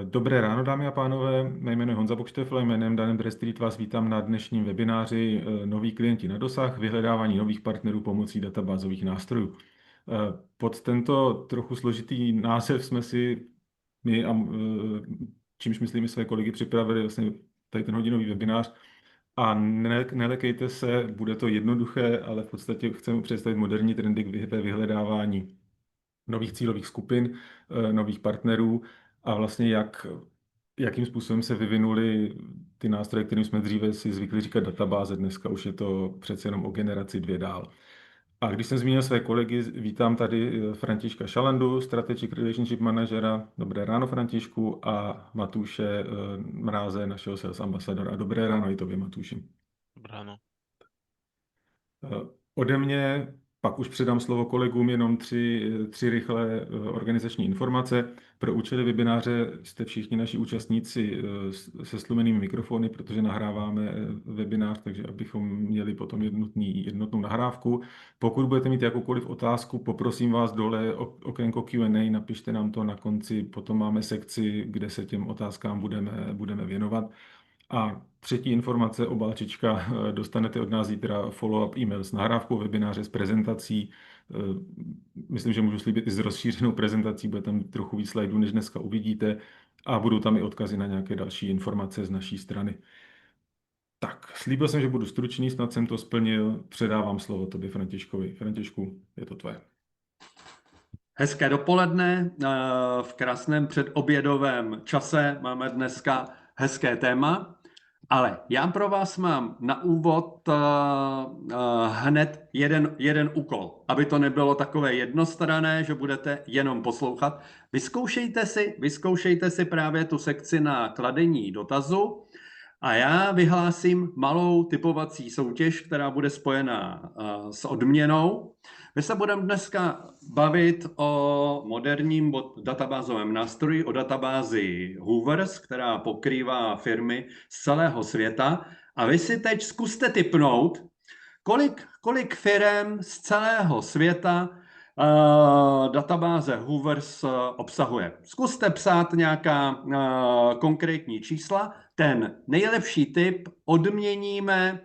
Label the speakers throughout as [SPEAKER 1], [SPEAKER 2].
[SPEAKER 1] Dobré ráno, dámy a pánové. Mé jméno je Honza Bokštefl, jménem Dun & Bradstreet vás vítám na dnešním webináři Noví klienti na dosah, vyhledávání nových partnerů pomocí databázových nástrojů. Pod tento trochu složitý název jsme si my a čímž myslím i své kolegy připravili vlastně tady ten hodinový webinář. A nelekejte se, bude to jednoduché, ale v podstatě chceme představit moderní trendy ve vyhledávání nových cílových skupin, nových partnerů a vlastně jakým způsobem se vyvinuly ty nástroje, kterým jsme dříve si zvykli říkat databáze, dneska už je to přece jenom o generaci 2 dál. A když jsem zmínil své kolegy, vítám tady Františka Šalandu, Strategic Relationship Managera. Dobré ráno, Františku, a Matúše Mráze, našeho sales ambasadora. Dobré ráno i tobě, Matúši.
[SPEAKER 2] Dobré ráno.
[SPEAKER 1] Ode mě pak už předám slovo kolegům, jenom tři rychlé organizační informace. Pro účely webináře jste všichni naši účastníci se slumenými mikrofony, protože nahráváme webinář, takže abychom měli potom jednotnou nahrávku. Pokud budete mít jakoukoliv otázku, poprosím vás dole okénko Q&A, napište nám to na konci, potom máme sekci, kde se těm otázkám budeme věnovat. A třetí informace, obálčička, dostanete od nás zítra follow-up e-mail s nahrávkou webináře, s prezentací. Myslím, že můžu slíbit i s rozšířenou prezentací, bude tam trochu víc slajdů, než dneska uvidíte, a budou tam i odkazy na nějaké další informace z naší strany. Tak, slíbil jsem, že budu stručný, snad jsem to splnil. Předávám slovo tobě, Františkovi. Františku, je to tvoje.
[SPEAKER 3] Hezké dopoledne. V krásném předobědovém čase máme dneska hezké téma, ale já pro vás mám na úvod hned jeden úkol, aby to nebylo takové jednostranné, že budete jenom poslouchat. Vyzkoušejte si právě tu sekci na kladení dotazu a já vyhlásím malou typovací soutěž, která bude spojená s odměnou. My se budeme dneska bavit o moderním databázovém nástroji, o databázi Hoovers, která pokrývá firmy z celého světa. A vy si teď zkuste tipnout, kolik firem z celého světa databáze Hoovers obsahuje. Zkuste psát nějaká konkrétní čísla. Ten nejlepší tip odměníme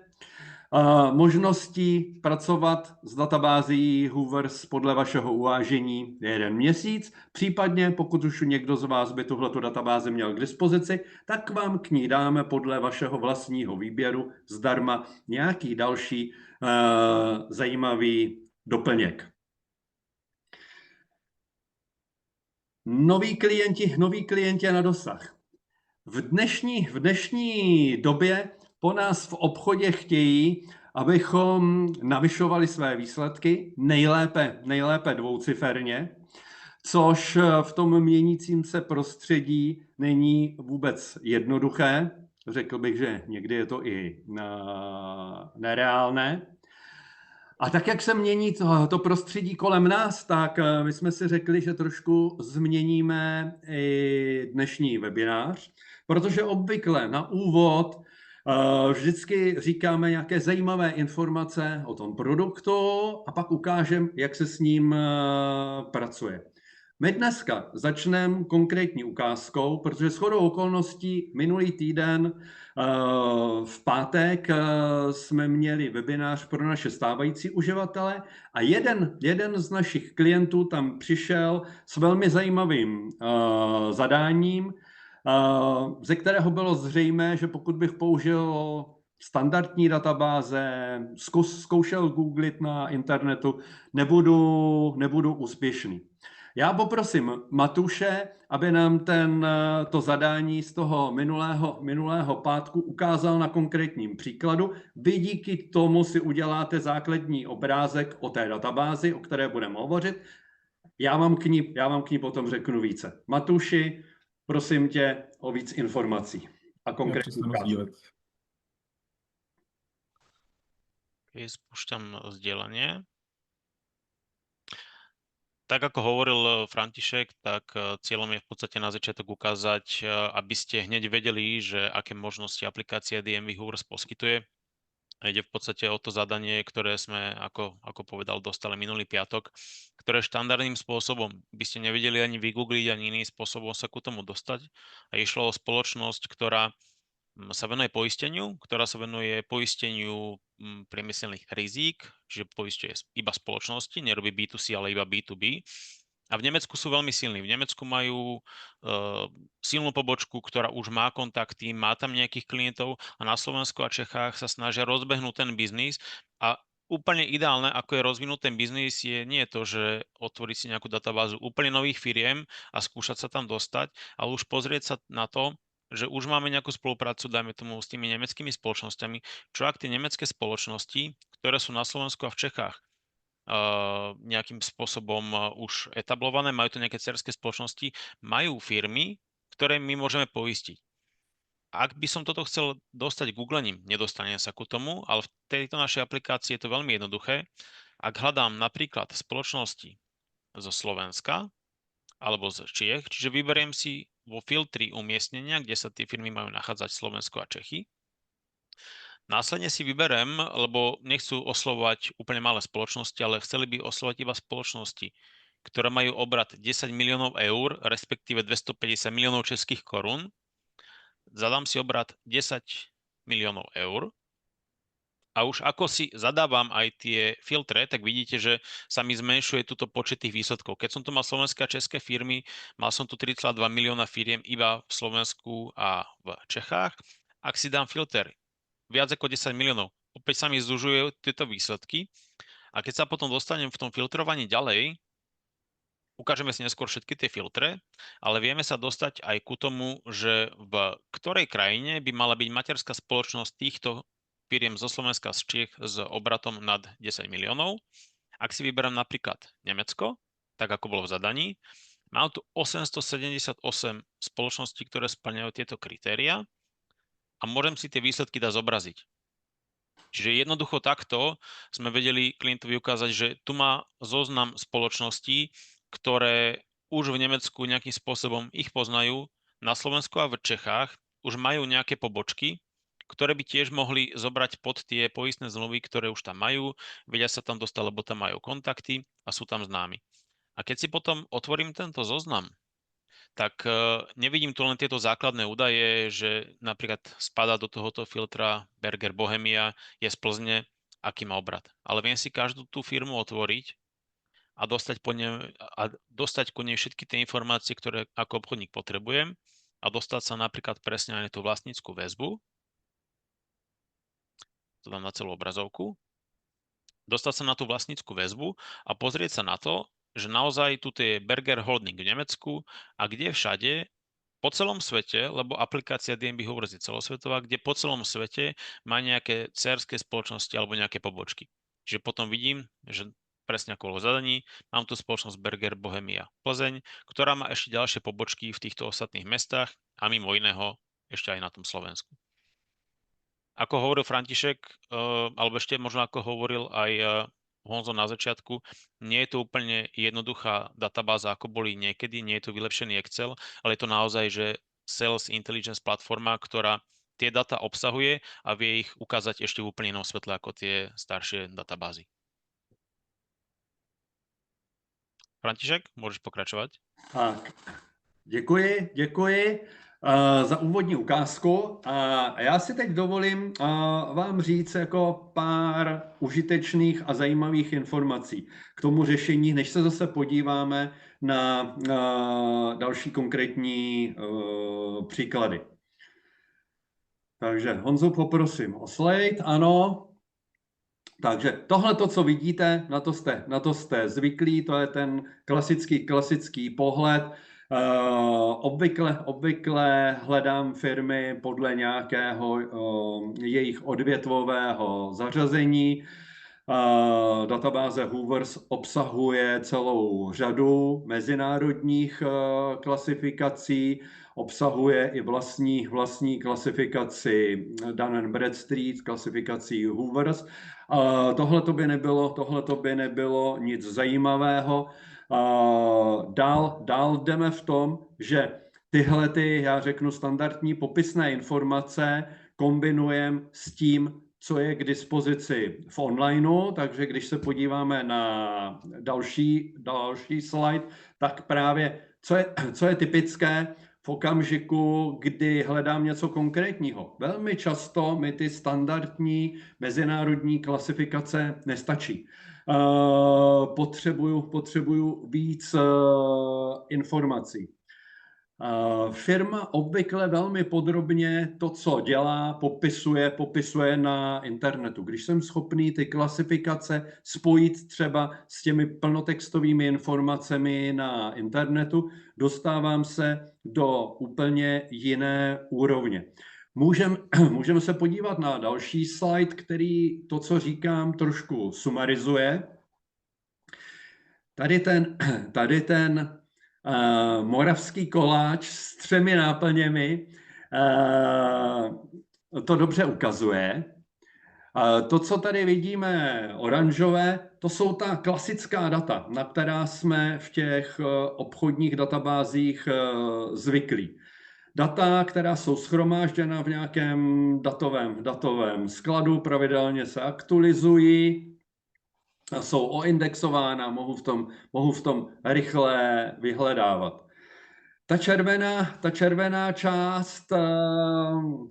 [SPEAKER 3] možností pracovat s databází Hoovers podle vašeho uvážení 1 měsíc. Případně, pokud už někdo z vás by tuhletu databázi měl k dispozici, tak vám k ní dáme podle vašeho vlastního výběru zdarma nějaký další zajímavý doplněk. Noví klienti na dosah. V dnešní době po nás v obchodě chtějí, abychom navyšovali své výsledky, nejlépe dvouciferně, což v tom měnícím se prostředí není vůbec jednoduché. Řekl bych, že někdy je to i nereálné. A tak, jak se mění to prostředí kolem nás, tak my jsme si řekli, že trošku změníme i dnešní webinář, protože obvykle na úvod vždycky říkáme nějaké zajímavé informace o tom produktu a pak ukážeme, jak se s ním pracuje. My dneska začneme konkrétní ukázkou, protože shodou okolností minulý týden v pátek jsme měli webinář pro naše stávající uživatele a jeden z našich klientů tam přišel s velmi zajímavým zadáním, ze kterého bylo zřejmé, že pokud bych použil standardní databáze, zkoušel googlit na internetu, nebudu úspěšný. Já poprosím Matúše, aby nám to zadání z toho minulého pátku ukázal na konkrétním příkladu. Vy díky tomu si uděláte základní obrázek o té databázi, o které budeme hovořit. Já vám k ní potom řeknu více. Matúši, prosím tě o víc informací a konkrétní ukázky.
[SPEAKER 2] Spúšťam zdieľanie. Tak ako hovoril František, tak cieľom je v podstate na začiatok ukázať, aby ste hneď vedeli, že aké možnosti aplikácia DMV Hoovers poskytuje. A ide v podstate o to zadanie, ktoré sme, ako povedal, dostali minulý piatok, ktoré štandardným spôsobom by ste nevedeli ani vygoogliť, ani iným spôsobom sa ku tomu dostať. A išlo o spoločnosť, ktorá sa venuje poisteniu, ktorá sa venuje poisteniu priemyselných rizík, čiže poisťuje iba spoločnosti, nerobí B2C, ale iba B2B. A v Nemecku sú veľmi silní. V Nemecku majú silnú pobočku, ktorá už má kontakty, má tam nejakých klientov a na Slovensku a Čechách sa snažia rozbehnúť ten biznis. A úplne ideálne, ako je rozvinúť ten biznis, je nie to, že otvoriť si nejakú databázu úplne nových firiem a skúšať sa tam dostať, ale už pozrieť sa na to, že už máme nejakú spoluprácu, dajme tomu, s tými nemeckými spoločnosťami, čo ak tie nemecké spoločnosti, ktoré sú na Slovensku a v Čechách, nejakým spôsobom už etablované, majú to nejaké dcerské spoločnosti, majú firmy, ktoré my môžeme poistiť. Ak by som toto chcel dostať googlením, nedostanem sa ku tomu, ale v tejto našej aplikácii je to veľmi jednoduché. Ak hľadám napríklad spoločnosti zo Slovenska alebo z Čiech, čiže vyberiem si vo filtri umiestnenia, kde sa tie firmy majú nachádzať Slovensko a Čechy. Následne si vyberem, lebo nechcú oslovovať úplne malé spoločnosti, ale chceli by oslovať iba spoločnosti, ktoré majú obrat 10 miliónov eur, respektíve 250 miliónov českých korún. Zadám si obrat 10 miliónov eur a už ako si zadávam aj tie filtre, tak vidíte, že sa mi zmenšuje túto počet tých výsledkov. Keď som tu mal slovenské a české firmy, mal som tu 3,2 milióna firiem iba v Slovensku a v Čechách. Ak si dám filter viac ako 10 miliónov, opäť sa mi zužujú tieto výsledky a keď sa potom dostanem v tom filtrovaní ďalej, ukážeme si neskôr všetky tie filtre, ale vieme sa dostať aj ku tomu, že v ktorej krajine by mala byť materská spoločnosť týchto firiem zo Slovenska, z Čiech s obratom nad 10 miliónov. Ak si vyberám napríklad Nemecko, tak ako bolo v zadaní, mám tu 878 spoločností, ktoré spĺňajú tieto kritériá a môžem si tie výsledky dať zobraziť. Čiže jednoducho takto sme vedeli klientovi ukázať, že tu má zoznam spoločností, ktoré už v Nemecku nejakým spôsobom ich poznajú, na Slovensku a v Čechách už majú nejaké pobočky, ktoré by tiež mohli zobrať pod tie poistné zmluvy, ktoré už tam majú, vedia sa tam dostať, lebo tam majú kontakty a sú tam známi. A keď si potom otvorím tento zoznam, tak nevidím tu len tieto základné údaje, že napríklad spadá do tohoto filtra Berger Bohemia, je z Plzne, aký má obrat. Ale viem si každú tú firmu otvoriť a dostať ku nej všetky tie informácie, ktoré ako obchodník potrebujem a dostať sa napríklad presne aj na tú vlastnícku väzbu. To dám na celú obrazovku. Dostať sa na tú vlastnícku väzbu a pozrieť sa na to, že naozaj tu je Berger Holding v Nemecku a kde všade po celom svete, lebo aplikácia DNB Hoovers je celosvetová, kde po celom svete má nejaké dcérske spoločnosti alebo nejaké pobočky. Čiže potom vidím, že presne ako bolo v zadaní, mám tu spoločnosť Berger Bohemia Plzeň, ktorá má ešte ďalšie pobočky v týchto ostatných mestách a mimo iného ešte aj na tom Slovensku. Ako hovoril František, alebo ešte možno ako hovoril aj Honzo na začiatku, nie je to úplne jednoduchá databáza, ako boli niekedy, nie je to vylepšený Excel, ale je to naozaj, že Sales Intelligence platforma, ktorá tie data obsahuje a vie ich ukázať ešte v úplne inom svetle ako tie staršie databázy. František, môžeš pokračovať.
[SPEAKER 3] Tak, děkuji za úvodní ukázku. A já si teď dovolím vám říct jako pár užitečných a zajímavých informací k tomu řešení, než se zase podíváme na další konkrétní příklady. Takže Honzu poprosím o slide, ano. Takže tohle, co vidíte, na to jste zvyklí, to je ten klasický pohled. Obvykle hledám firmy podle nějakého jejich odvětvového zařazení. Databáze Hoovers obsahuje celou řadu mezinárodních klasifikací, obsahuje i vlastní klasifikaci Dun & Bradstreet, klasifikací Hoovers. Tohle to by nebylo nic zajímavého. Dál jdeme v tom, že tyhle, já řeknu, standardní popisné informace kombinujeme s tím, co je k dispozici v onlineu, takže když se podíváme na další slide, tak právě co je typické v okamžiku, kdy hledám něco konkrétního. Velmi často mi ty standardní mezinárodní klasifikace nestačí. Potřebuju víc informací. Firma obvykle velmi podrobně to, co dělá, popisuje na internetu. Když jsem schopný ty klasifikace spojit třeba s těmi plnotextovými informacemi na internetu, dostávám se do úplně jiné úrovně. Můžeme se podívat na další slide, který to, co říkám, trošku sumarizuje. Tady ten moravský koláč s 3 náplněmi to dobře ukazuje. To, co tady vidíme oranžové, to jsou ta klasická data, na která jsme v těch obchodních databázích zvyklí. Data, která jsou shromážděna v nějakém datovém skladu, pravidelně se aktualizují, jsou oindexována, mohu v tom rychle vyhledávat. Ta červená část,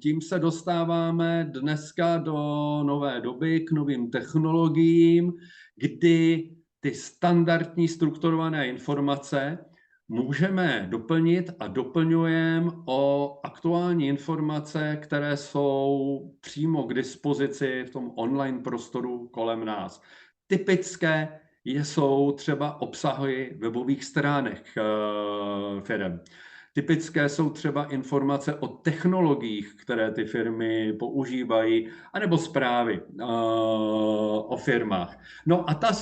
[SPEAKER 3] tím se dostáváme dneska do nové doby, k novým technologiím, kdy ty standardní strukturované informace můžeme doplnit a doplňujeme o aktuální informace, které jsou přímo k dispozici v tom online prostoru kolem nás. Typické jsou třeba obsahy webových stránek firem. Typické jsou třeba informace o technologiích, které ty firmy používají, anebo zprávy o firmách. No a ta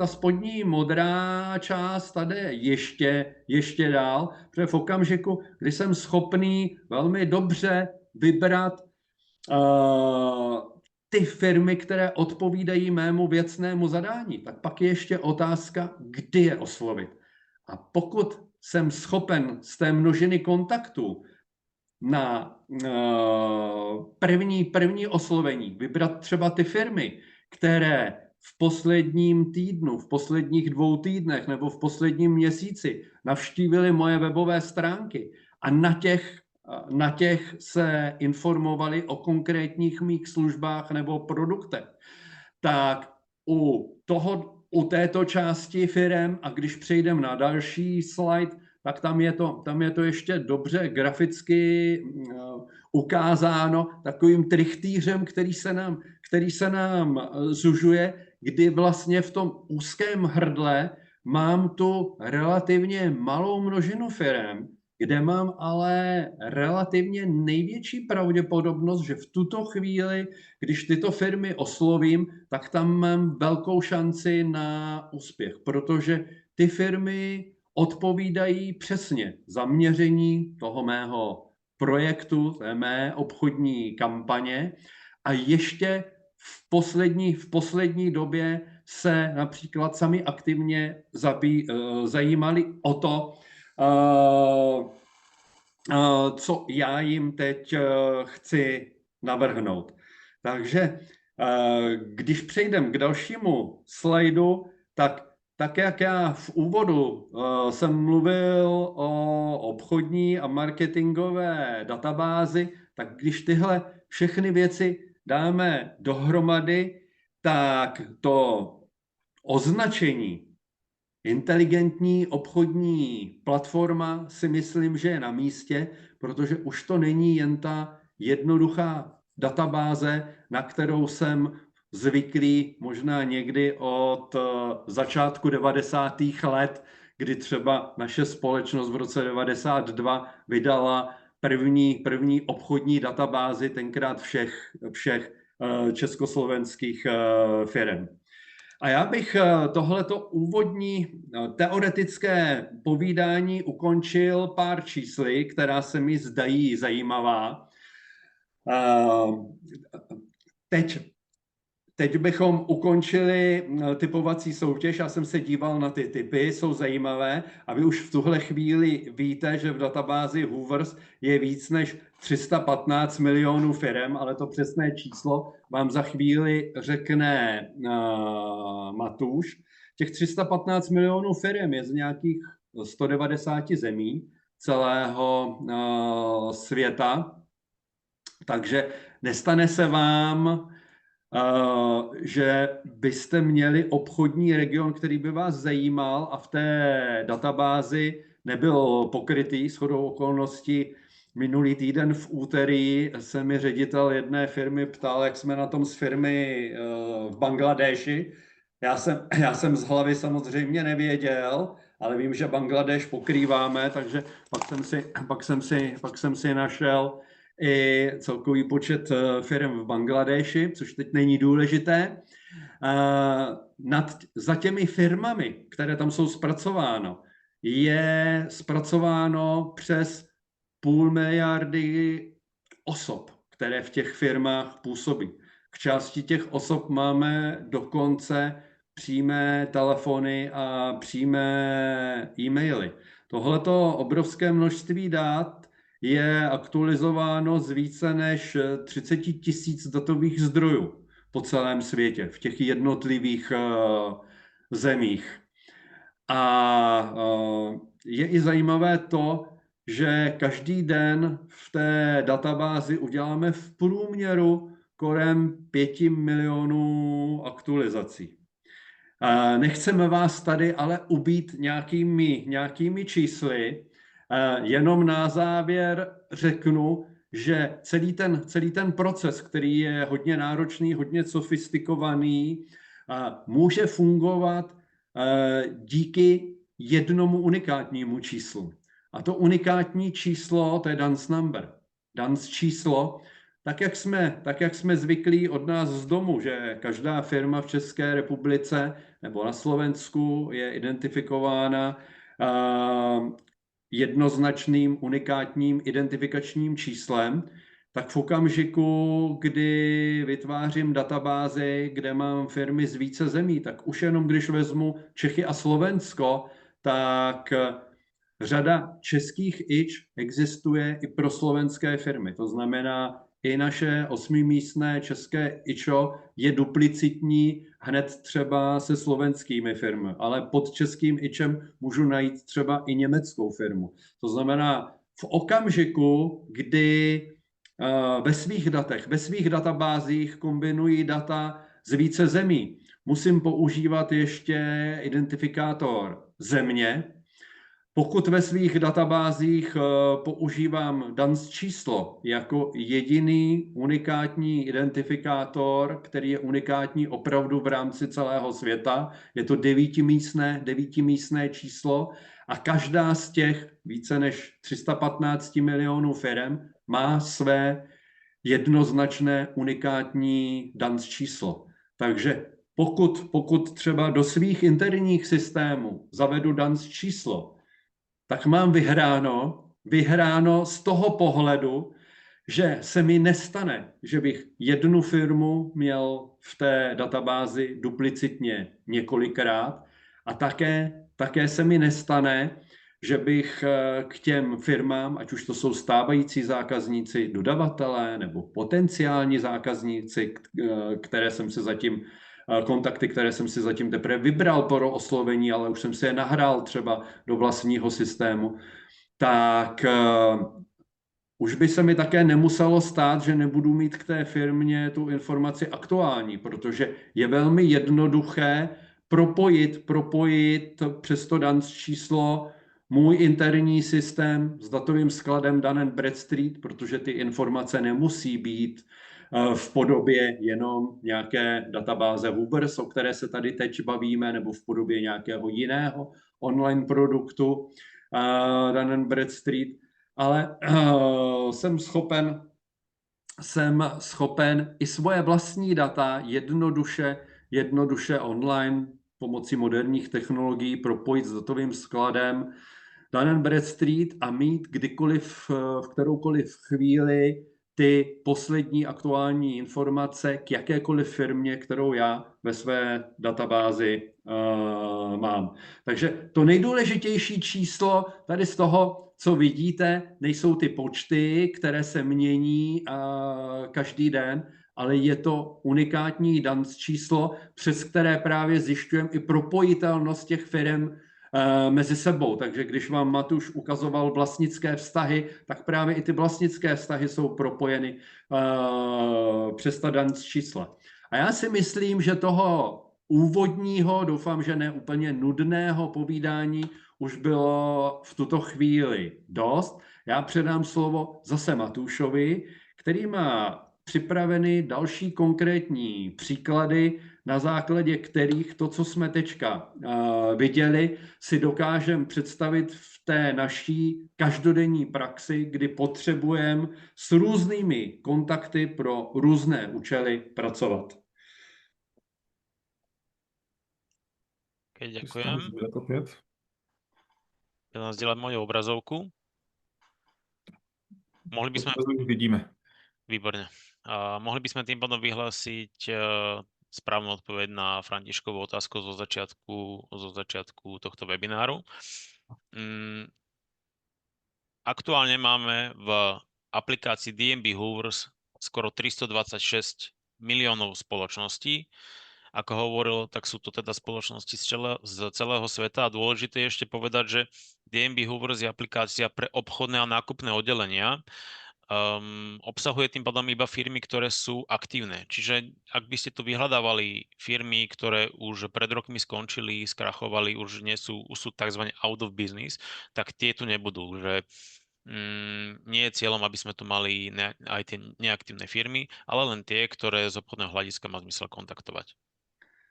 [SPEAKER 3] spodní modrá část tady ještě dál, protože v okamžiku, kdy jsem schopný velmi dobře vybrat ty firmy, které odpovídají mému věcnému zadání, tak pak je ještě otázka, kdy je oslovit. A pokud jsem schopen z té množiny kontaktů na první oslovení vybrat třeba ty firmy, které v posledním týdnu, v posledních 2 týdnech nebo v posledním měsíci navštívili moje webové stránky a na těch se informovali o konkrétních mých službách nebo produktech, tak u této části firem, a když přejdeme na další slide, tak tam je to ještě dobře graficky ukázáno takovým trichtýřem, který se nám zužuje, kdy vlastně v tom úzkém hrdle mám tu relativně malou množinu firem, kde mám ale relativně největší pravděpodobnost, že v tuto chvíli, když tyto firmy oslovím, tak tam mám velkou šanci na úspěch, protože ty firmy odpovídají přesně zaměření toho mého projektu, té mé obchodní kampaně a ještě v poslední době se například sami aktivně zajímali o to, co já jim teď chci navrhnout. Takže když přejdeme k dalšímu slajdu, tak jak já v úvodu jsem mluvil o obchodní a marketingové databázi, tak když tyhle všechny věci dáme dohromady, tak to označení inteligentní obchodní platforma si myslím, že je na místě, protože už to není jen ta jednoduchá databáze, na kterou jsem zvyklý možná někdy od začátku 90. let, kdy třeba naše společnost v roce 92 vydala první obchodní databázi tenkrát všech československých firem. A já bych tohleto úvodní teoretické povídání ukončil pár čísly, která se mi zdají zajímavá. teď bychom ukončili typovací soutěž. Já jsem se díval na ty typy, jsou zajímavé a vy už v tuhle chvíli víte, že v databázi Hoovers je víc než 315 milionů firem, ale to přesné číslo vám za chvíli řekne Matuš. Těch 315 milionů firem je z nějakých 190 zemí celého světa, takže nestane se vám, že byste měli obchodní region, který by vás zajímal a v té databázi nebyl pokrytý. Shodou okolností minulý týden v úterý se mi ředitel jedné firmy ptal, jak jsme na tom s firmy v Bangladeši. Já jsem z hlavy samozřejmě nevěděl, ale vím, že Bangladeš pokrýváme, takže pak jsem si našel i celkový počet firm v Bangladeši, což teď není důležité. Za těmi firmami, které tam jsou zpracováno, je zpracováno přes 500 miliardy osob, které v těch firmách působí. K části těch osob máme dokonce přímé telefony a přímé e-maily. Tohleto obrovské množství dat je aktualizováno z více než 30 000 datových zdrojů po celém světě, v těch jednotlivých zemích. A je i zajímavé to, že každý den v té databázi uděláme v průměru kolem 5 milionů aktualizací. Nechceme vás tady ale ubít nějakými čísly, jenom na závěr řeknu, že celý ten proces, který je hodně náročný, hodně sofistikovaný, může fungovat díky jednomu unikátnímu číslu. A to unikátní číslo, to je DUNS number. DUNS číslo, tak jak jsme zvyklí od nás z domu, že každá firma v České republice nebo na Slovensku je identifikována jednoznačným unikátním identifikačním číslem, tak v okamžiku, kdy vytvářím databázi, kde mám firmy z více zemí, tak už jenom když vezmu Čechy a Slovensko, tak řada českých IČ existuje i pro slovenské firmy. To znamená, i naše 8místné české IČO je duplicitní hned třeba se slovenskými firmy, ale pod českým IČem můžu najít třeba i německou firmu. To znamená, v okamžiku, kdy ve svých databázích kombinují data z více zemí, musím používat ještě identifikátor země. Pokud ve svých databázích používám DUNS číslo jako jediný unikátní identifikátor, který je unikátní opravdu v rámci celého světa, je to 9místné číslo a každá z těch více než 315 milionů firem má své jednoznačné unikátní DUNS číslo. Takže pokud třeba do svých interních systémů zavedu DUNS číslo, tak mám vyhráno z toho pohledu, že se mi nestane, že bych jednu firmu měl v té databázi duplicitně několikrát a také se mi nestane, že bych k těm firmám, ať už to jsou stávající zákazníci, dodavatelé nebo potenciální zákazníci, kontakty, které jsem si zatím teprve vybral pro oslovení, ale už jsem si je nahrál třeba do vlastního systému, tak už by se mi také nemuselo stát, že nebudu mít k té firmě tu informaci aktuální, protože je velmi jednoduché propojit přes to DUNS číslo můj interní systém s datovým skladem Dun & Bradstreet, protože ty informace nemusí být v podobě jenom nějaké databáze Hoovers, o které se tady teď bavíme, nebo v podobě nějakého jiného online produktu Dun & Bradstreet, ale jsem schopen i svoje vlastní data jednoduše online pomocí moderních technologií propojit s datovým skladem Dun & Bradstreet a mít kdykoliv, v kteroukoliv chvíli ty poslední aktuální informace k jakékoliv firmě, kterou já ve své databázi mám. Takže to nejdůležitější číslo tady z toho, co vidíte, nejsou ty počty, které se mění každý den, ale je to unikátní DUNS číslo, přes které právě zjišťujeme i propojitelnost těch firm mezi sebou. Takže když vám Matuš ukazoval vlastnické vztahy, tak právě i ty vlastnické vztahy jsou propojeny přes ta DUNS čísla. A já si myslím, že toho úvodního, doufám, že ne úplně nudného povídání už bylo v tuto chvíli dost. Já předám slovo zase Matušovi, který má připraveny další konkrétní příklady, na základě kterých to, co jsme teďka viděli, si dokážeme představit v té naší každodenní praxi, kdy potřebujeme s různými kontakty pro různé účely pracovat.
[SPEAKER 2] Okay, ďakujem.
[SPEAKER 1] Opět.
[SPEAKER 2] Ja vám zdieľam moju obrazovku. Mohli by sme...
[SPEAKER 1] Vidíme.
[SPEAKER 2] Výborne. Mohli by sme tým pádom vyhlásiť správnu odpoveď na Františkovú otázku zo začiatku tohto webináru. Aktuálne máme v aplikácii DNB Hoovers skoro 326 miliónov spoločností. Ako hovoril, tak sú to teda spoločnosti z celého sveta a dôležité je ešte povedať, že DNB Hoovers je aplikácia pre obchodné a nákupné oddelenia. Obsahuje tým pádom iba firmy, ktoré sú aktívne. Čiže ak by ste tu vyhľadávali firmy, ktoré už pred rokmi skončili, skrachovali, už sú tzv. Out of business, tak tie tu nebudú. Že nie je cieľom, aby sme tu mali aj tie neaktívne firmy, ale len tie, ktoré z obchodného hľadiska má zmysel kontaktovať.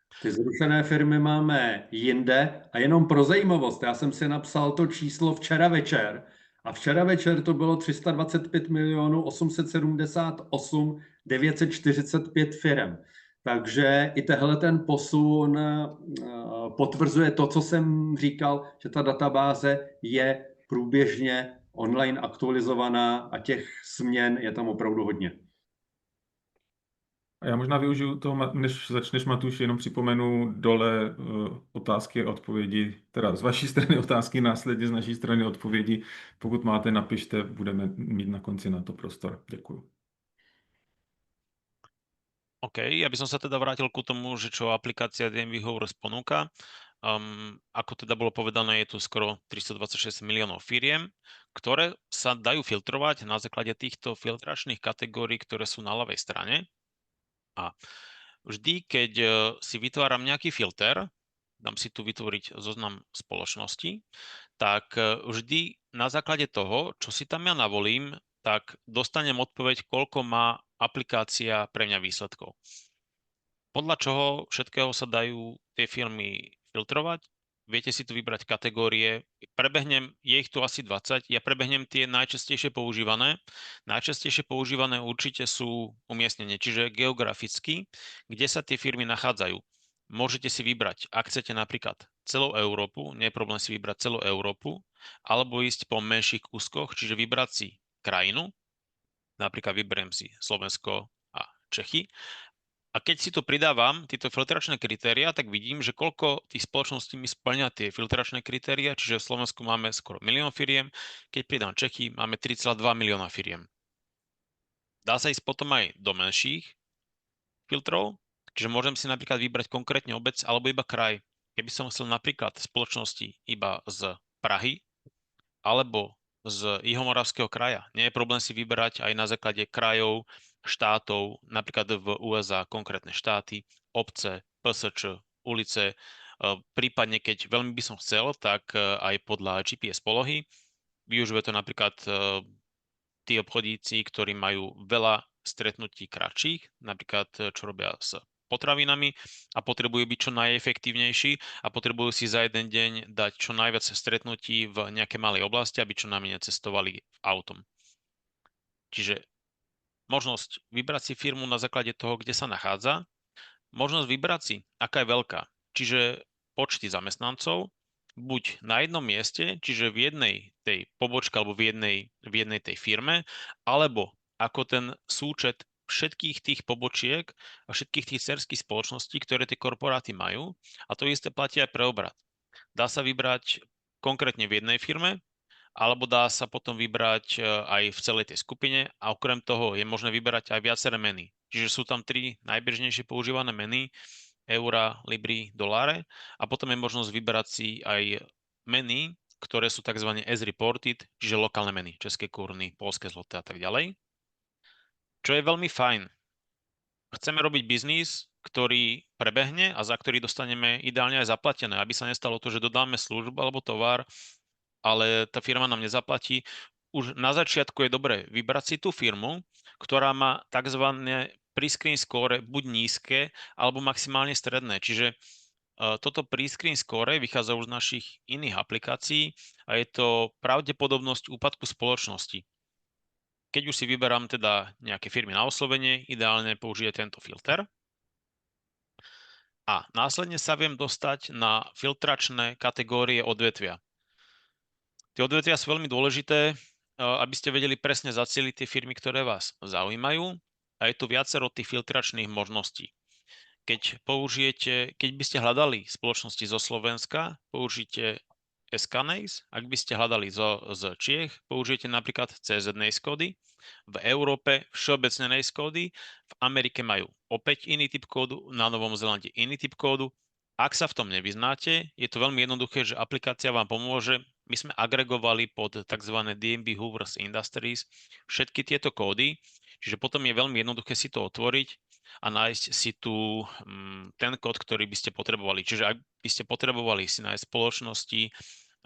[SPEAKER 3] Ty zrušené firmy máme jinde a jenom pro zajímavost, já jsem si napsal to číslo včera večer a včera večer to bylo 325 milionů 878 945 firm. Takže i tehle ten posun potvrzuje to, co jsem říkal, že ta databáze je průběžně online aktualizovaná a těch změn je tam opravdu hodně.
[SPEAKER 1] A já možná využiju toho, než začneš, Matuš, jenom připomenu dole otázky a odpovědi, teda z vaší strany otázky, následně z naší strany odpovědi. Pokud máte, napište, budeme mít na konci na to prostor. Děkuju.
[SPEAKER 2] OK, ja by som sa teda vrátil ku tomu, že čo aplikácia DNB Hoovers ponúka. Ako teda bolo povedané, je tu skoro 326 miliónov firiem, ktoré sa dajú filtrovať na základe týchto filtračných kategórií, ktoré sú na ľavej strane. A vždy, keď si vytváram nejaký filter, dám si tu vytvoriť zoznam spoločností, tak vždy na základe toho, čo si tam ja navolím, tak dostanem odpoveď, koľko má aplikácia pre mňa výsledkov. Podľa čoho všetkého sa dajú tie firmy filtrovať? Viete si tu vybrať kategórie. Je ich tu asi 20. Ja prebehnem tie najčastejšie používané. Najčastejšie používané určite sú umiestnenie, čiže geograficky, kde sa tie firmy nachádzajú. Môžete si vybrať, ak chcete napríklad celú Európu, nie je problém si vybrať celú Európu, alebo ísť po menších kúskoch, čiže vybrať si krajinu, napríklad vyberiem si Slovensko a Čechy. A keď si tu pridávam tieto filtračné kritéria, tak vidím, že koľko tých spoločností mi spĺňa tie filtračné kritéria, čiže v Slovensku máme skoro 1 000 000 firiem, keď pridám Čechy, máme 3,2 milióna firiem. Dá sa ísť potom aj do menších filtrov, čiže môžem si napríklad vybrať konkrétne obec alebo iba kraj. Keby som chcel napríklad spoločnosti iba z Prahy alebo z Jihomoravského kraja. Nie je problém si vyberať aj na základe krajov, štátov, napríklad v USA konkrétne štáty, obce, PSČ, ulice, prípadne keď veľmi by som chcel, tak aj podľa GPS polohy. Využívajú to napríklad tí obchodníci, ktorí majú veľa stretnutí kratších, napríklad čo robia s potravinami a potrebujú byť čo najefektívnejší a potrebujú si za jeden deň dať čo najviac stretnutí v nejakej malej oblasti, aby čo najmenej cestovali autom. Čiže možnosť vybrať si firmu na základe toho, kde sa nachádza, možnosť vybrať si, aká je veľká, čiže počty zamestnancov, buď na jednom mieste, čiže v jednej tej pobočke alebo v jednej tej firme, alebo ako ten súčet všetkých tých pobočiek a všetkých tých dcerských spoločností, ktoré tie korporáty majú. A to isté platí aj pre obrat. Dá sa vybrať konkrétne v jednej firme, alebo dá sa potom vybrať aj v celej tej skupine a okrem toho je možné vyberať aj viaceré meny. Čiže sú tam 3 najbežnejšie používané meny, eura, libry, doláre a potom je možnosť vyberať si aj meny, ktoré sú tzv. As reported, čiže lokálne meny, české koruny, poľské zloté a tak ďalej. Čo je veľmi fajn. Chceme robiť biznis, ktorý prebehne a za ktorý dostaneme ideálne aj zaplatené, aby sa nestalo to, že dodáme službu alebo tovar, ale tá firma nám nezaplatí. Už na začiatku je dobré vybrať si tú firmu, ktorá má tzv. Pre-screen score buď nízke, alebo maximálne stredné. Čiže toto pre-screen score vychádza už z našich iných aplikácií a je to pravdepodobnosť úpadku spoločnosti. Keď už si vyberám teda nejaké firmy na oslovenie, ideálne použije tento filter. A následne sa viem dostať na filtračné kategórie odvetvia. Tie odvetvia sú veľmi dôležité, aby ste vedeli presne zacieliť tie firmy, ktoré vás zaujímajú. A je tu viacero tých filtračných možností. Keď by ste hľadali spoločnosti zo Slovenska, použite Scanase. Ak by ste hľadali z Čiech, použijete napríklad CZ NACE kódy. V Európe všeobecne NACE kódy. V Amerike majú opäť iný typ kódu, na Novom Zélande iný typ kódu. Ak sa v tom nevyznáte, je to veľmi jednoduché, že aplikácia vám pomôže. My sme agregovali pod tzv. DNB Hoovers Industries všetky tieto kódy, čiže potom je veľmi jednoduché si to otvoriť a nájsť si tu ten kód, ktorý by ste potrebovali. Čiže ak by ste potrebovali si nájsť spoločnosti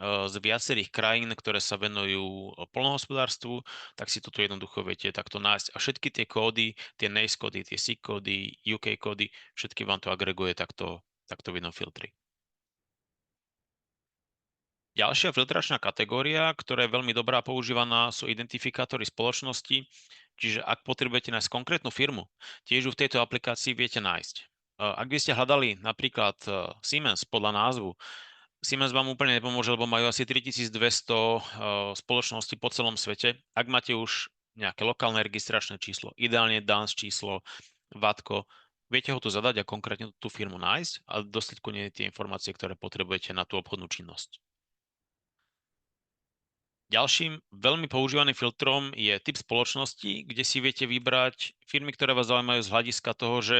[SPEAKER 2] z viacerých krajín, ktoré sa venujú poľnohospodárstvu, tak si toto jednoducho viete takto nájsť. A všetky tie kódy, tie NACE kódy, tie SIG kódy, UK kódy, všetky vám to agreguje takto v jednom filtri. Ďalšia filtračná kategória, ktorá je veľmi dobrá a používaná, sú identifikátory spoločnosti. Čiže ak potrebujete nájsť konkrétnu firmu, tiež ju v tejto aplikácii viete nájsť. Ak by ste hľadali napríklad Siemens podľa názvu, Siemens vám úplne nepomôže, lebo majú asi 3200 spoločností po celom svete. Ak máte už nejaké lokálne registračné číslo, ideálne DANS číslo, VATko, viete ho tu zadať a konkrétne tú firmu nájsť a dostať ku nej tie informácie, ktoré potrebujete na tú obchodnú činnosť. Ďalším veľmi používaným filtrom je typ spoločnosti, kde si viete vybrať firmy, ktoré vás zaujímajú z hľadiska toho, že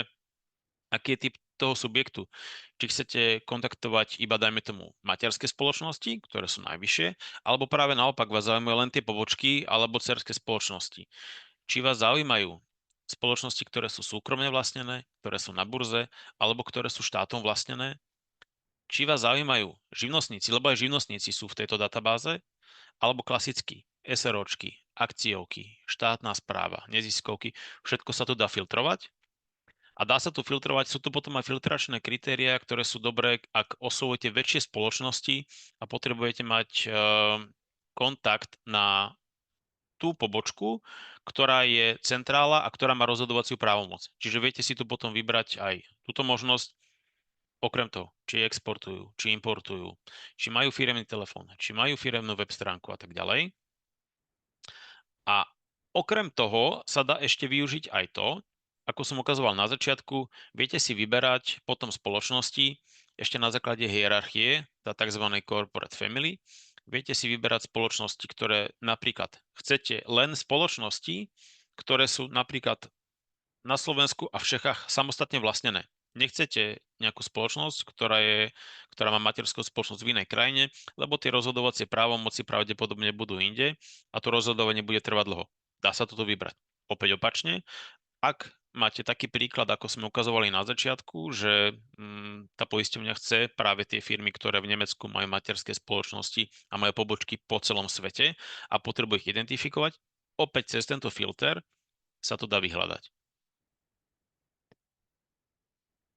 [SPEAKER 2] aký je typ toho subjektu. Či chcete kontaktovať iba, dajme tomu, materské spoločnosti, ktoré sú najvyššie, alebo práve naopak vás zaujímajú len tie pobočky alebo dcerské spoločnosti. Či vás zaujímajú spoločnosti, ktoré sú súkromne vlastnené, ktoré sú na burze, alebo ktoré sú štátom vlastnené. Či vás zaujímajú živnostníci, lebo aj živnostníci sú v tejto databáze, alebo klasicky SROčky, akciovky, štátna správa, neziskovky, všetko sa tu dá filtrovať. A dá sa tu filtrovať, sú tu potom aj filtračné kritériá, ktoré sú dobré, ak oslovujete väčšie spoločnosti a potrebujete mať kontakt na tú pobočku, ktorá je centrála a ktorá má rozhodovaciu právomoc. Čiže viete si tu potom vybrať aj túto možnosť. Okrem toho, či exportujú, či importujú, či majú firemný telefón, či majú firemnú web stránku a tak ďalej. A okrem toho sa dá ešte využiť aj to, ako som ukazoval na začiatku, viete si vyberať potom spoločnosti ešte na základe hierarchie, tá tzv. Corporate Family. Viete si vyberať spoločnosti, ktoré napríklad chcete len spoločnosti, ktoré sú napríklad na Slovensku a v Čechách samostatne vlastnené. Nechcete nejakú spoločnosť, ktorá má materskú spoločnosť v inej krajine, lebo tie rozhodovacie právomoci pravdepodobne budú inde a to rozhodovanie bude trvať dlho. Dá sa toto vybrať. Opäť opačne, ak máte taký príklad, ako sme ukazovali na začiatku, že tá poisťovňa chce práve tie firmy, ktoré v Nemecku majú materské spoločnosti a majú pobočky po celom svete a potrebujú ich identifikovať, opäť cez tento filter sa to dá vyhľadať.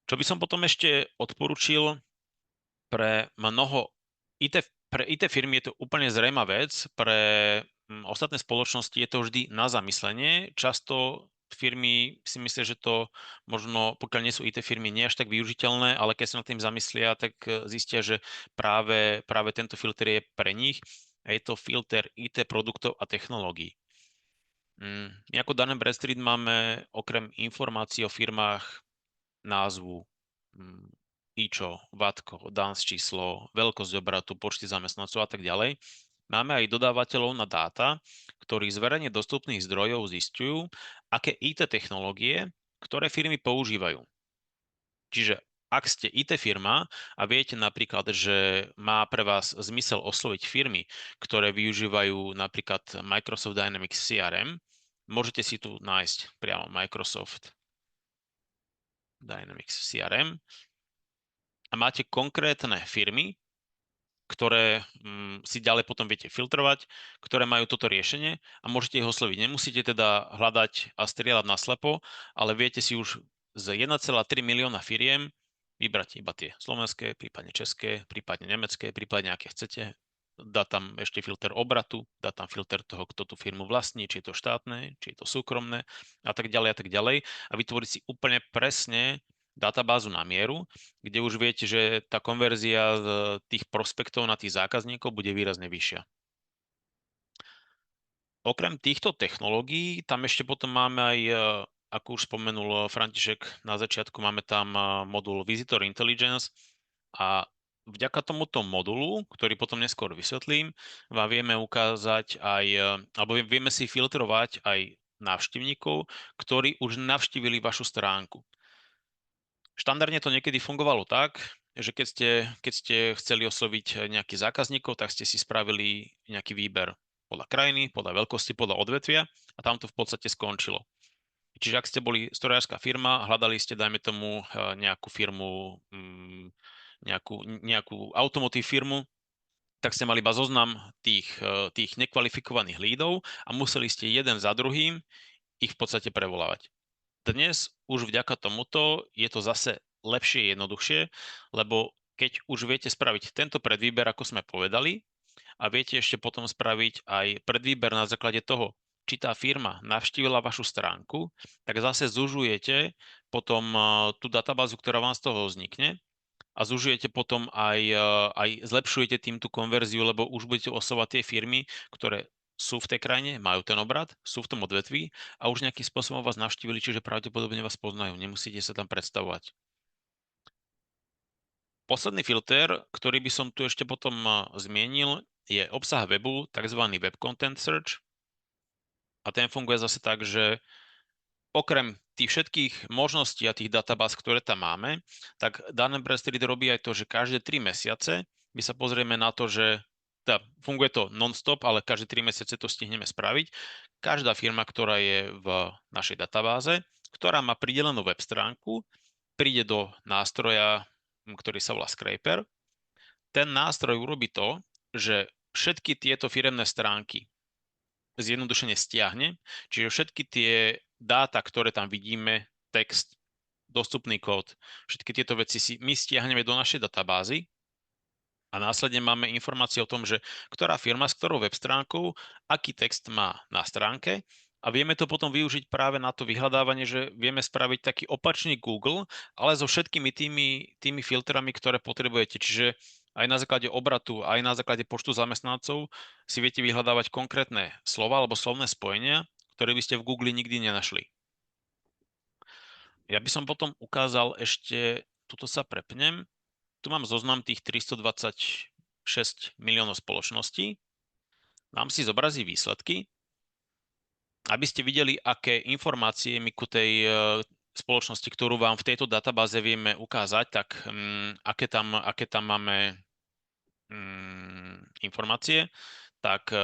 [SPEAKER 2] Čo by som potom ešte odporučil pre IT firmy je to úplne zrejmá vec, pre ostatné spoločnosti je to vždy na zamyslenie. Často firmy si myslia, že to možno, pokiaľ nie sú IT firmy, nie až tak využiteľné, ale keď sa nad tým zamyslia, tak zistia, že práve tento filter je pre nich a je to filter IT produktov a technológií. My ako Dun & Bradstreet máme okrem informácií o firmách názvu, IČO, VATko, DANS číslo, veľkosť obratu, počty zamestnancov a tak ďalej. Máme aj dodávateľov na dáta, ktorí z verejne dostupných zdrojov zisťujú, aké IT technológie, ktoré firmy používajú. Čiže ak ste IT firma a viete napríklad, že má pre vás zmysel osloviť firmy, ktoré využívajú napríklad Microsoft Dynamics CRM, môžete si tu nájsť priamo Microsoft Dynamics CRM a máte konkrétne firmy, ktoré si ďalej potom viete filtrovať, ktoré majú toto riešenie a môžete ich osloviť. Nemusíte teda hľadať a strieľať naslepo, ale viete si už z 1,3 milióna firiem vybrať iba tie slovenské, prípadne české, prípadne nemecké, prípadne aké chcete. Dá tam ešte filter obratu, dá tam filter toho, kto tú firmu vlastní, či je to štátne, či je to súkromné a tak ďalej a tak ďalej. A vytvoriť si úplne presne databázu na mieru, kde už viete, že tá konverzia z tých prospektov na tých zákazníkov bude výrazne vyššia. Okrem týchto technológií, tam ešte potom máme aj, ako už spomenul František na začiatku, máme tam modul Visitor Intelligence a vďaka tomuto modulu, ktorý potom neskôr vysvetlím, vám vieme ukázať aj, alebo vieme si filtrovať aj návštevníkov, ktorí už navštívili vašu stránku. Štandardne to niekedy fungovalo tak, že keď ste chceli osloviť nejakých zákazníkov, tak ste si spravili nejaký výber podľa krajiny, podľa veľkosti, podľa odvetvia a tam to v podstate skončilo. Čiže ak ste boli strojárska firma, hľadali ste, dajme tomu, nejakú firmu, nejakú automotív firmu, tak ste mali iba zoznam tých nekvalifikovaných lídov a museli ste jeden za druhým ich v podstate prevolávať. Dnes už vďaka tomuto je to zase lepšie, jednoduchšie, lebo keď už viete spraviť tento predvýber, ako sme povedali, a viete ešte potom spraviť aj predvýber na základe toho, či tá firma navštívila vašu stránku, tak zase zužujete potom tú databázu, ktorá vám z toho vznikne a zužujete potom aj zlepšujete tým tú konverziu, lebo už budete oslovať tie firmy, ktoré sú v tej krajine, majú ten obrad, sú v tom odvetví a už nejakým spôsobom vás navštívili, čiže pravdepodobne vás poznajú, nemusíte sa tam predstavovať. Posledný filter, ktorý by som tu ešte potom zmienil, je obsah webu, tzv. Web Content Search. A ten funguje zase tak, že okrem tých všetkých možností a tých databáz, ktoré tam máme, tak Dun & Bradstreet robí aj to, že každé 3 mesiace my sa pozrieme na to, že funguje to non-stop, ale každé 3 mesiace to stihneme spraviť. Každá firma, ktorá je v našej databáze, ktorá má pridelenú web stránku, príde do nástroja, ktorý sa volá Scraper. Ten nástroj urobí to, že všetky tieto firemné stránky zjednodušene stiahne, čiže všetky tie dáta, ktoré tam vidíme, text, dostupný kód, všetky tieto veci si my stiahneme do našej databázy a následne máme informácie o tom, že ktorá firma s ktorou web stránkou, aký text má na stránke a vieme to potom využiť práve na to vyhľadávanie, že vieme spraviť taký opačný Google, ale so všetkými tými filtrami, ktoré potrebujete. Čiže aj na základe obratu, aj na základe počtu zamestnancov si viete vyhľadávať konkrétne slova alebo slovné spojenia, ktoré by ste v Google nikdy nenašli. Ja by som potom ukázal ešte, tuto sa prepnem, tu mám zoznam tých 326 miliónov spoločností. Mám si zobraziť výsledky, aby ste videli, aké informácie my ku tej spoločnosti, ktorú vám v tejto databáze vieme ukázať, tak aké tam máme informácie, tak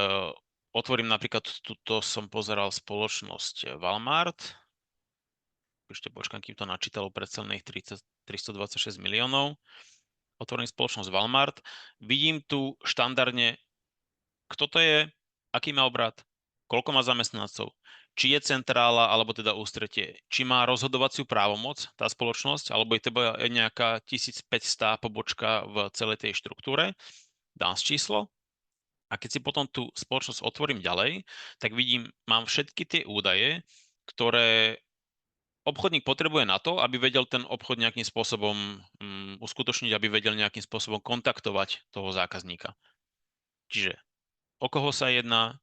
[SPEAKER 2] otvorím napríklad, tuto som pozeral spoločnosť Walmart, ešte počkám, kým to načítalo predselných 326 miliónov, otvorím spoločnosť Walmart, vidím tu štandardne, kto to je, aký má obrat, koľko má zamestnancov, či je centrála, alebo teda ústretie, či má rozhodovaciu právomoc tá spoločnosť, alebo je to nejaká 1500 pobočka v celej tej štruktúre, dám číslo. A keď si potom tú spoločnosť otvorím ďalej, tak vidím, mám všetky tie údaje, ktoré obchodník potrebuje na to, aby vedel ten obchod nejakým spôsobom uskutočniť, aby vedel nejakým spôsobom kontaktovať toho zákazníka. Čiže o koho sa jedná,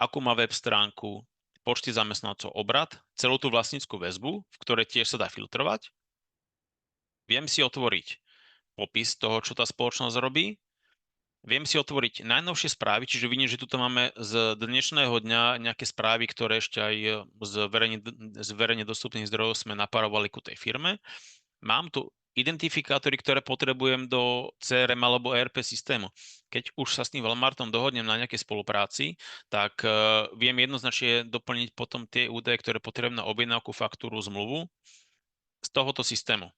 [SPEAKER 2] akú má web stránku, počty zamestnancov, obrat, celú tú vlastnícku väzbu, v ktorej tiež sa dá filtrovať. Viem si otvoriť popis toho, čo tá spoločnosť robí. Viem si otvoriť najnovšie správy, čiže vidím, že tuto máme z dnešného dňa nejaké správy, ktoré ešte aj z verejne dostupných zdrojov sme napárovali ku tej firme. Mám tu identifikátory, ktoré potrebujem do CRM alebo ERP systému. Keď už sa s tým Walmartom dohodnem na nejakej spolupráci, tak viem jednoznačne doplniť potom tie údaje, ktoré potrebujem na objednávku, faktúru, zmluvu z tohoto systému.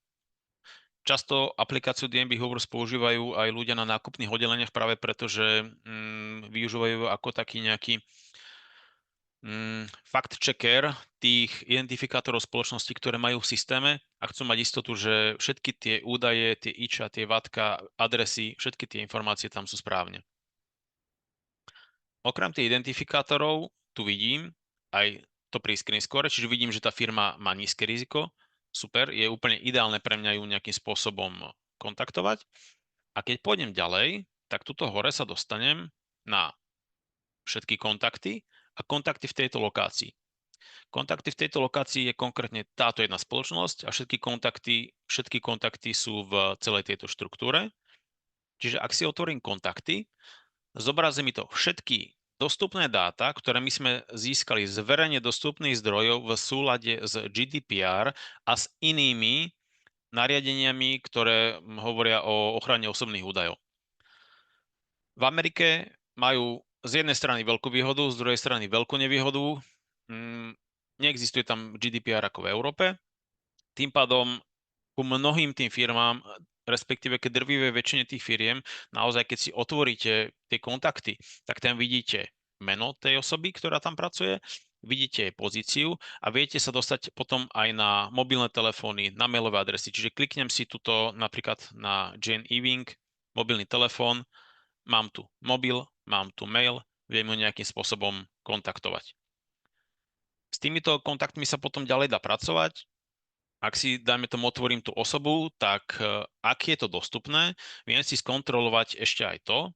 [SPEAKER 2] Často aplikáciu DNB Hoovers používajú aj ľudia na nákupných oddeleniach práve preto, že využívajú ako taký nejaký fact checker tých identifikátorov spoločnosti, ktoré majú v systéme a chcú mať istotu, že všetky tie údaje, tie IČA, tie VATKA, adresy, všetky tie informácie tam sú správne. Okrem tých identifikátorov tu vidím aj to pre-screen score, čiže vidím, že tá firma má nízke riziko. Super, je úplne ideálne pre mňa ju nejakým spôsobom kontaktovať. A keď pôjdem ďalej, tak tuto hore sa dostanem na všetky kontakty a kontakty v tejto lokácii. Kontakty v tejto lokácii je konkrétne táto jedna spoločnosť a všetky kontakty sú v celej tejto štruktúre. Čiže ak si otvorím kontakty, zobrazí mi to všetky dostupné dáta, ktoré my sme získali z verejne dostupných zdrojov v súlade s GDPR a s inými nariadeniami, ktoré hovoria o ochrane osobných údajov. V Amerike majú z jednej strany veľkú výhodu, z druhej strany veľkú nevýhodu. Neexistuje tam GDPR ako v Európe. Tým pádom ku mnohým tým firmám, respektíve ke drvivej väčšine tých firiem, naozaj keď si otvoríte tie kontakty, tak tam vidíte meno tej osoby, ktorá tam pracuje, vidíte jej pozíciu a viete sa dostať potom aj na mobilné telefóny, na mailové adresy. Čiže kliknem si tuto napríklad na Jane Ewing, mobilný telefón, mám tu mobil, mám tu mail, viem ju nejakým spôsobom kontaktovať. S týmito kontaktmi sa potom ďalej dá pracovať. Ak si, dajme tomu, otvorím tú osobu, tak ak je to dostupné, viem si skontrolovať ešte aj to,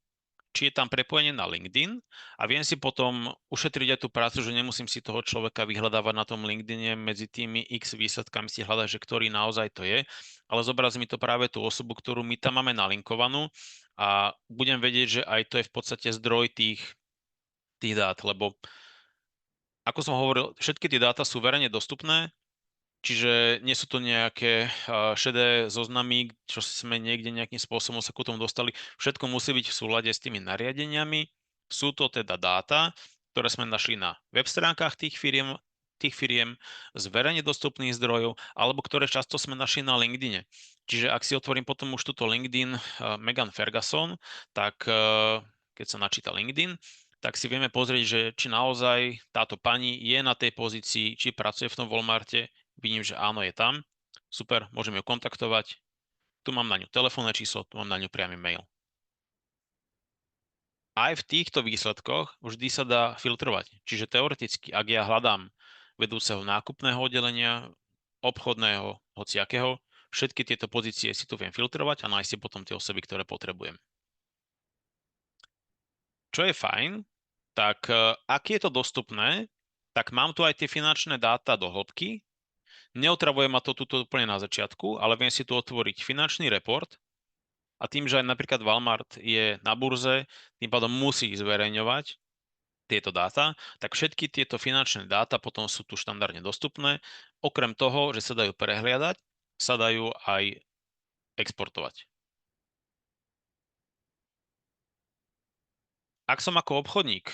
[SPEAKER 2] či je tam prepojenie na LinkedIn a viem si potom ušetriť aj tú prácu, že nemusím si toho človeka vyhľadávať na tom LinkedIne medzi tými x výsledkami si hľadať, že ktorý naozaj to je, ale zobrazí mi to práve tú osobu, ktorú my tam máme nalinkovanú a budem vedieť, že aj to je v podstate zdroj tých dát, lebo ako som hovoril, všetky tie dáta sú verejne dostupné, čiže nie sú to nejaké šedé zoznamy, čo sme niekde nejakým spôsobom sa k tomu dostali. Všetko musí byť v súlade s tými nariadeniami. Sú to teda dáta, ktoré sme našli na web stránkach tých firiem z verejne dostupných zdrojov, alebo ktoré často sme našli na LinkedIne. Čiže ak si otvorím potom už túto LinkedIn Megan Ferguson, tak keď sa načíta LinkedIn, tak si vieme pozrieť, že či naozaj táto pani je na tej pozícii, či pracuje v tom Walmarte. Vidím, že áno, je tam. Super, môžem ju kontaktovať. Tu mám na ňu telefónne číslo, tu mám na ňu priamy mail. Aj v týchto výsledkoch vždy sa dá filtrovať. Čiže teoreticky, ak ja hľadám vedúceho nákupného oddelenia, obchodného, hociakého, všetky tieto pozície si tu viem filtrovať a nájsť si potom tie osoby, ktoré potrebujem. Čo je fajn, tak ak je to dostupné, tak mám tu aj tie finančné dáta do hĺbky. Neotravuje ma to tuto úplne na začiatku, ale viem si tu otvoriť finančný report a tým, že aj napríklad Walmart je na burze, tým pádom musí zverejňovať tieto dáta, tak všetky tieto finančné dáta potom sú tu štandardne dostupné. Okrem toho, že sa dajú prehliadať, sa dajú aj exportovať. Ak som ako obchodník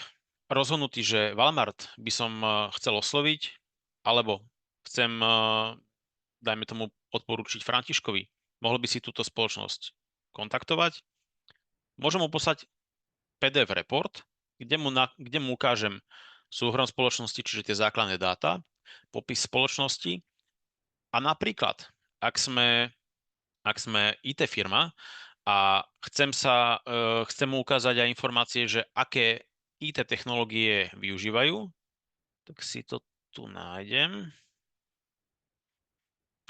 [SPEAKER 2] rozhodnutý, že Walmart by som chcel osloviť, alebo chcem, dajme tomu, odporúčiť Františkovi, mohol by si túto spoločnosť kontaktovať, môžem mu poslať PDF report, kde mu ukážem súhrom spoločnosti, čiže tie základné dáta, popis spoločnosti a napríklad, ak sme IT firma a chcem mu ukázať aj informácie, že aké IT technológie využívajú, tak si to tu nájdem.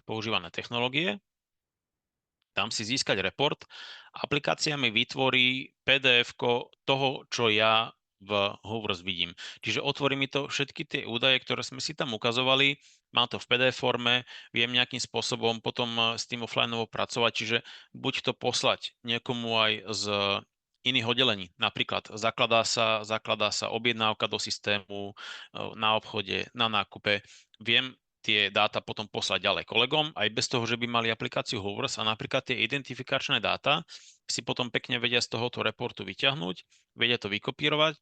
[SPEAKER 2] Používané technológie. Dám si získať report. Aplikácia mi vytvorí PDF toho, čo ja v Hoovers vidím. Čiže otvorí mi to všetky tie údaje, ktoré sme si tam ukazovali, mám to v PDF forme, viem nejakým spôsobom potom s tým offlineovo pracovať, čiže buď to poslať niekomu aj z iných oddelení. Napríklad zakladá sa objednávka do systému na obchode, na nákupe. Viem tie dáta potom poslať ďalej kolegom, aj bez toho, že by mali aplikáciu Hoovers a napríklad tie identifikačné dáta si potom pekne vedia z tohoto reportu vyťahnuť, vedia to vykopírovať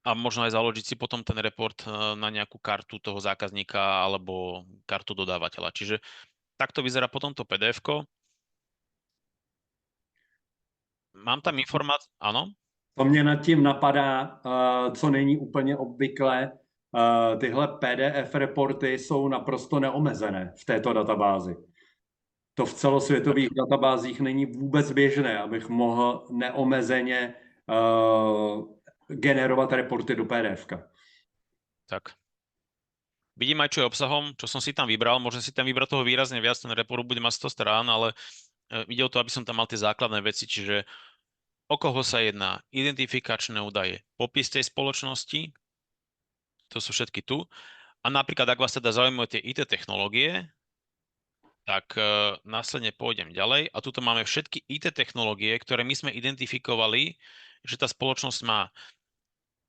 [SPEAKER 2] a možno aj založiť si potom ten report na nejakú kartu toho zákazníka alebo kartu dodávateľa. Čiže takto vyzerá potom to PDF-ko. Mám tam informácie, áno?
[SPEAKER 3] To mě nad tím napadá, co není úplně obvyklé. Tyhle PDF reporty jsou naprosto neomezené v této databázi. To v celosvětových databázích není vůbec běžné, abych mohl neomezeně generovat reporty do PDF-ka.
[SPEAKER 2] Tak. Vidím aj, čo je obsahom, čo som si tam vybral. Môžem si tam vybrať toho výrazne viac, ten report bude mať 100 strán, ale ide o to, aby som tam mal tie základné veci, čiže o koho sa jedná, identifikačné údaje, popis tej spoločnosti, to sú všetky tu. A napríklad, ak vás teda zaujímajú tie IT technológie, tak následne pôjdem ďalej a tuto máme všetky IT technológie, ktoré my sme identifikovali, že tá spoločnosť má.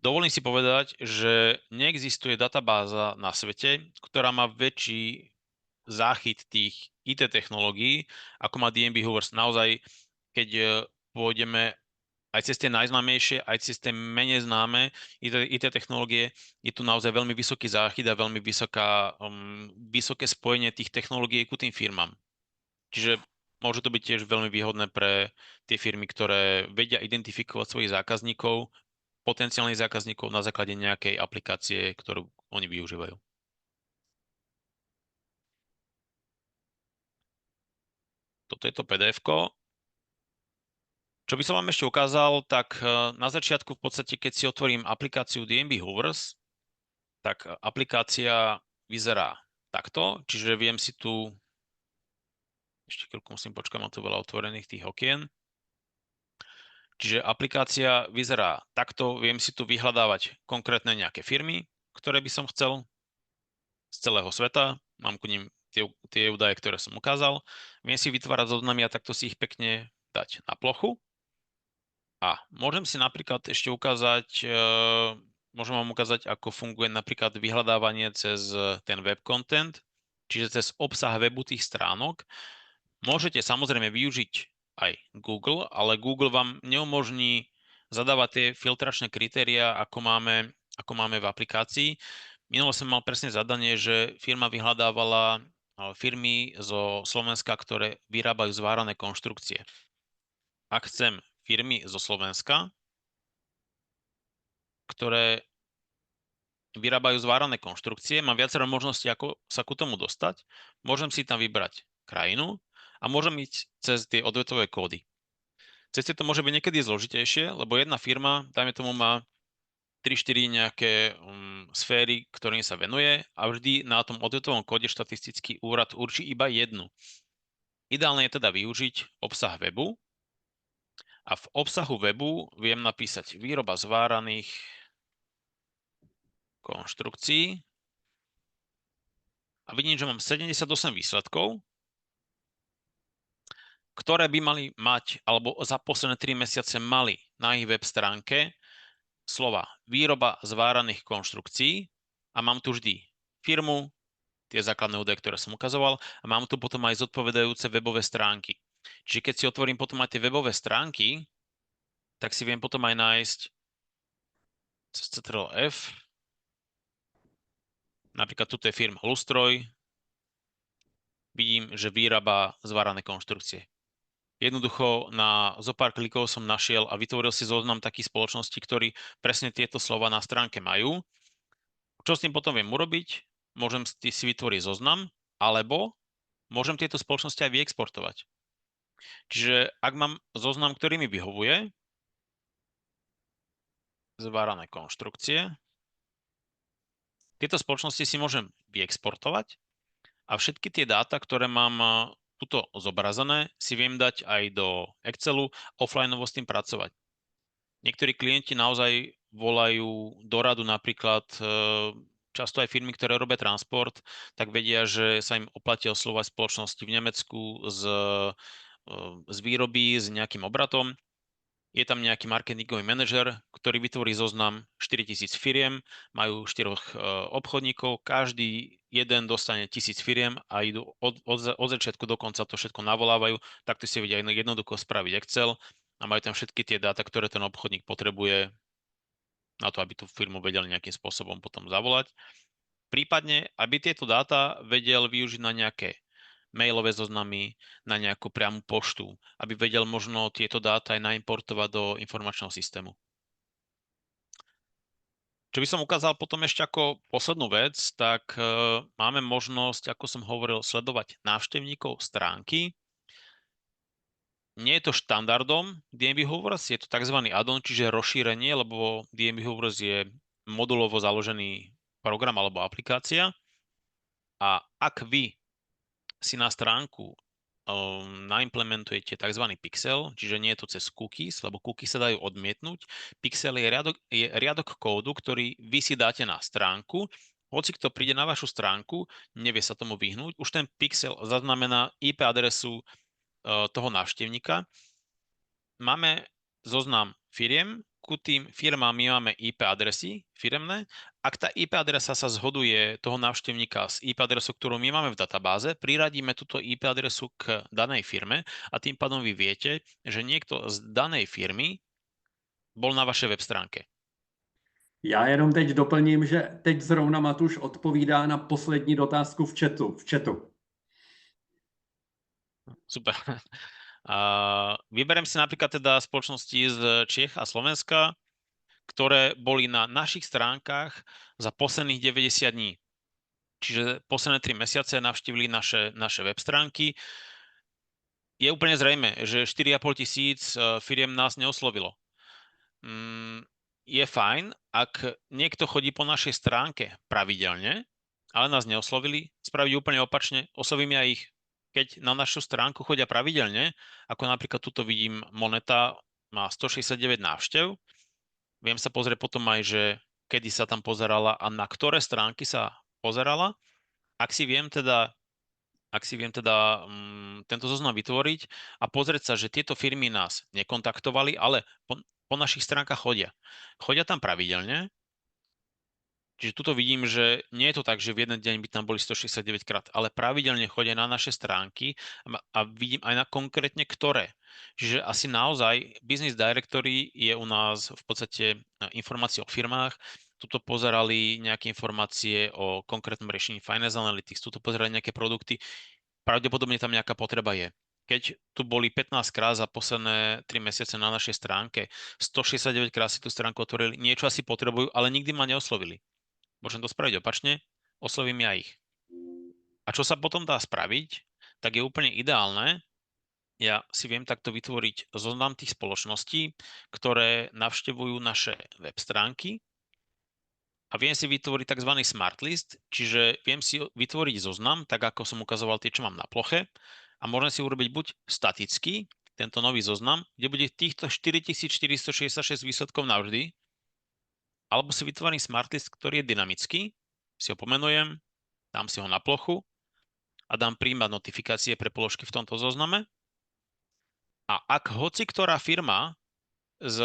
[SPEAKER 2] Dovolím si povedať, že neexistuje databáza na svete, ktorá má väčší záchyt tých IT technológií, ako má D&B Hoovers. Naozaj, keď pôjdeme aj cez tie najznámejšie, aj cez tie menej známe IT technológie, je tu naozaj veľmi vysoký záchyt a veľmi vysoké spojenie tých technológií ku tým firmám. Čiže môže to byť tiež veľmi výhodné pre tie firmy, ktoré vedia identifikovať svojich zákazníkov, potenciálnych zákazníkov na základe nejakej aplikácie, ktorú oni využívajú. Toto je to PDF-ko. Čo by som vám ešte ukázal, tak na začiatku v podstate, keď si otvorím aplikáciu D&B Hoovers, tak aplikácia vyzerá takto, čiže viem si tu, ešte chvíľku musím počkať, mám tu veľa otvorených tých okien. Čiže aplikácia vyzerá takto, viem si tu vyhľadávať konkrétne nejaké firmy, ktoré by som chcel z celého sveta, mám ku nim tie údaje, ktoré som ukázal. Viem si vytvárať zoznamy a takto si ich pekne dať na plochu. A môžem si napríklad ešte ukázať, môžem vám ukázať, ako funguje napríklad vyhľadávanie cez ten web content, čiže cez obsah webu tých stránok. Môžete samozrejme využiť aj Google, ale Google vám neumožní zadávať tie filtračné kritériá, ako máme v aplikácii. Minulo som mal presne zadanie, že firma vyhľadávala firmy zo Slovenska, ktoré vyrábajú zvárané konštrukcie. Ak chcem firmy zo Slovenska, ktoré vyrábajú zvárané konštrukcie, mám viacero možností, ako sa ku tomu dostať. Môžem si tam vybrať krajinu a môžem ísť cez tie odvetové kódy. Cez to môže byť niekedy zložitejšie, lebo jedna firma, dajme tomu, má 3-4 nejaké sféry, ktorým sa venuje a vždy na tom odvetovom kóde štatistický úrad určí iba jednu. Ideálne je teda využiť obsah webu a v obsahu webu viem napísať výroba zváraných konštrukcií a vidím, že mám 78 výsledkov, ktoré by mali mať, alebo za posledné 3 mesiace mali na ich web stránke slova výroba zváraných konštrukcií a mám tu vždy firmu, tie základné údaje, ktoré som ukazoval a mám tu potom aj zodpovedajúce webové stránky. Čiže keď si otvorím potom aj tie webové stránky, tak si viem potom aj nájsť cez Ctrl+F, napríklad tuto je firma Lustroj, vidím, že vyrába zvárané konštrukcie. Jednoducho na zo pár klikov som našiel a vytvoril si zoznam takých spoločností, ktorí presne tieto slova na stránke majú. Čo s tým potom viem urobiť? Môžem si vytvoriť zoznam, alebo môžem tieto spoločnosti aj vyexportovať. Čiže ak mám zoznam, ktorý mi vyhovuje, zvárané konštrukcie, tieto spoločnosti si môžem vyexportovať a všetky tie dáta, ktoré mám tuto zobrazené, si viem dať aj do Excelu, offlineovo s tým pracovať. Niektorí klienti naozaj volajú do radu, napríklad často aj firmy, ktoré robia transport, tak vedia, že sa im oplatí oslovovať spoločnosti v Nemecku z výroby s nejakým obratom. Je tam nejaký marketingový manažer, ktorý vytvorí zoznam 4000 firiem, majú 4 obchodníkov, každý jeden dostane 1000 firiem a idú od začiatku do konca to všetko navolávajú, takto si vedia jednoducho spraviť Excel a majú tam všetky tie dáta, ktoré ten obchodník potrebuje na to, aby tú firmu vedeli nejakým spôsobom potom zavolať. Prípadne, aby tieto dáta vedel využiť na nejaké mailové zoznamy, na nejakú priamu poštu, aby vedel možno tieto dáta aj naimportovať do informačného systému. Čo by som ukázal potom ešte ako poslednú vec, tak máme možnosť, ako som hovoril, sledovať návštevníkov stránky. Nie je to štandardom DNB Hoovers, je to tzv. Add-on, čiže rozšírenie, lebo DNB Hoovers je modulovo založený program alebo aplikácia. A ak vy si na stránku naimplementujete tzv. Pixel, čiže nie je to cez cookies, lebo cookies sa dajú odmietnúť. Pixel je riadok kódu, ktorý vy si dáte na stránku. Hoci kto príde na vašu stránku, nevie sa tomu vyhnúť. Už ten pixel zaznamená IP adresu toho návštevníka. Máme zoznam firiem, ku tým firmám my máme IP adresy firemné. Ak tá IP adresa sa zhoduje toho návštevníka s IP adresou, ktorú my máme v databáze, priradíme túto IP adresu k danej firme a tým pádom vy viete, že niekto z danej firmy bol na vašej web stránke.
[SPEAKER 3] Já jenom teď doplním, že teď zrovna Matuš odpovídá na poslední dotázku v chatu.
[SPEAKER 2] Super. Vyberiem si napríklad teda spoločnosti z Čiech a Slovenska, ktoré boli na našich stránkach za posledných 90 dní. Čiže posledné 3 mesiace navštívili naše web stránky. Je úplne zrejme, že 4,5 tisíc firiem nás neoslovilo. Je fajn, ak niekto chodí po našej stránke pravidelne, ale nás neoslovili, spraviť úplne opačne, oslovím ja ich. Keď na našu stránku chodia pravidelne, ako napríklad tuto vidím, Moneta má 169 návštev, viem sa pozrieť potom aj, že kedy sa tam pozerala a na ktoré stránky sa pozerala. Ak si viem teda tento zoznam vytvoriť a pozrieť sa, že tieto firmy nás nekontaktovali, ale po našich stránkach chodia. Chodia tam pravidelne. Čiže tuto vidím, že nie je to tak, že v jeden deň by tam boli 169 krát, ale pravidelne chodia na naše stránky a vidím aj na konkrétne ktoré. Čiže asi naozaj Business Directory je u nás v podstate informácie o firmách. Tuto pozerali nejaké informácie o konkrétnom riešení Finance Analytics, tuto pozerali nejaké produkty. Pravdepodobne tam nejaká potreba je. Keď tu boli 15 krát za posledné 3 mesiace na našej stránke, 169 krát si tú stránku otvorili, niečo asi potrebujú, ale nikdy ma neoslovili. Môžem to spraviť opačne, oslovím ja ich. A čo sa potom dá spraviť, tak je úplne ideálne. Ja si viem takto vytvoriť zoznam tých spoločností, ktoré navštevujú naše web stránky a viem si vytvoriť tzv. Smart list, čiže viem si vytvoriť zoznam, tak ako som ukazoval tie, čo mám na ploche a môžem si urobiť buď statický, tento nový zoznam, kde bude týchto 4466 výsledkov navždy, alebo si vytvorím smart list, ktorý je dynamický, si ho pomenujem, dám si ho na plochu a dám prijímať notifikácie pre položky v tomto zozname. A ak hoci ktorá firma z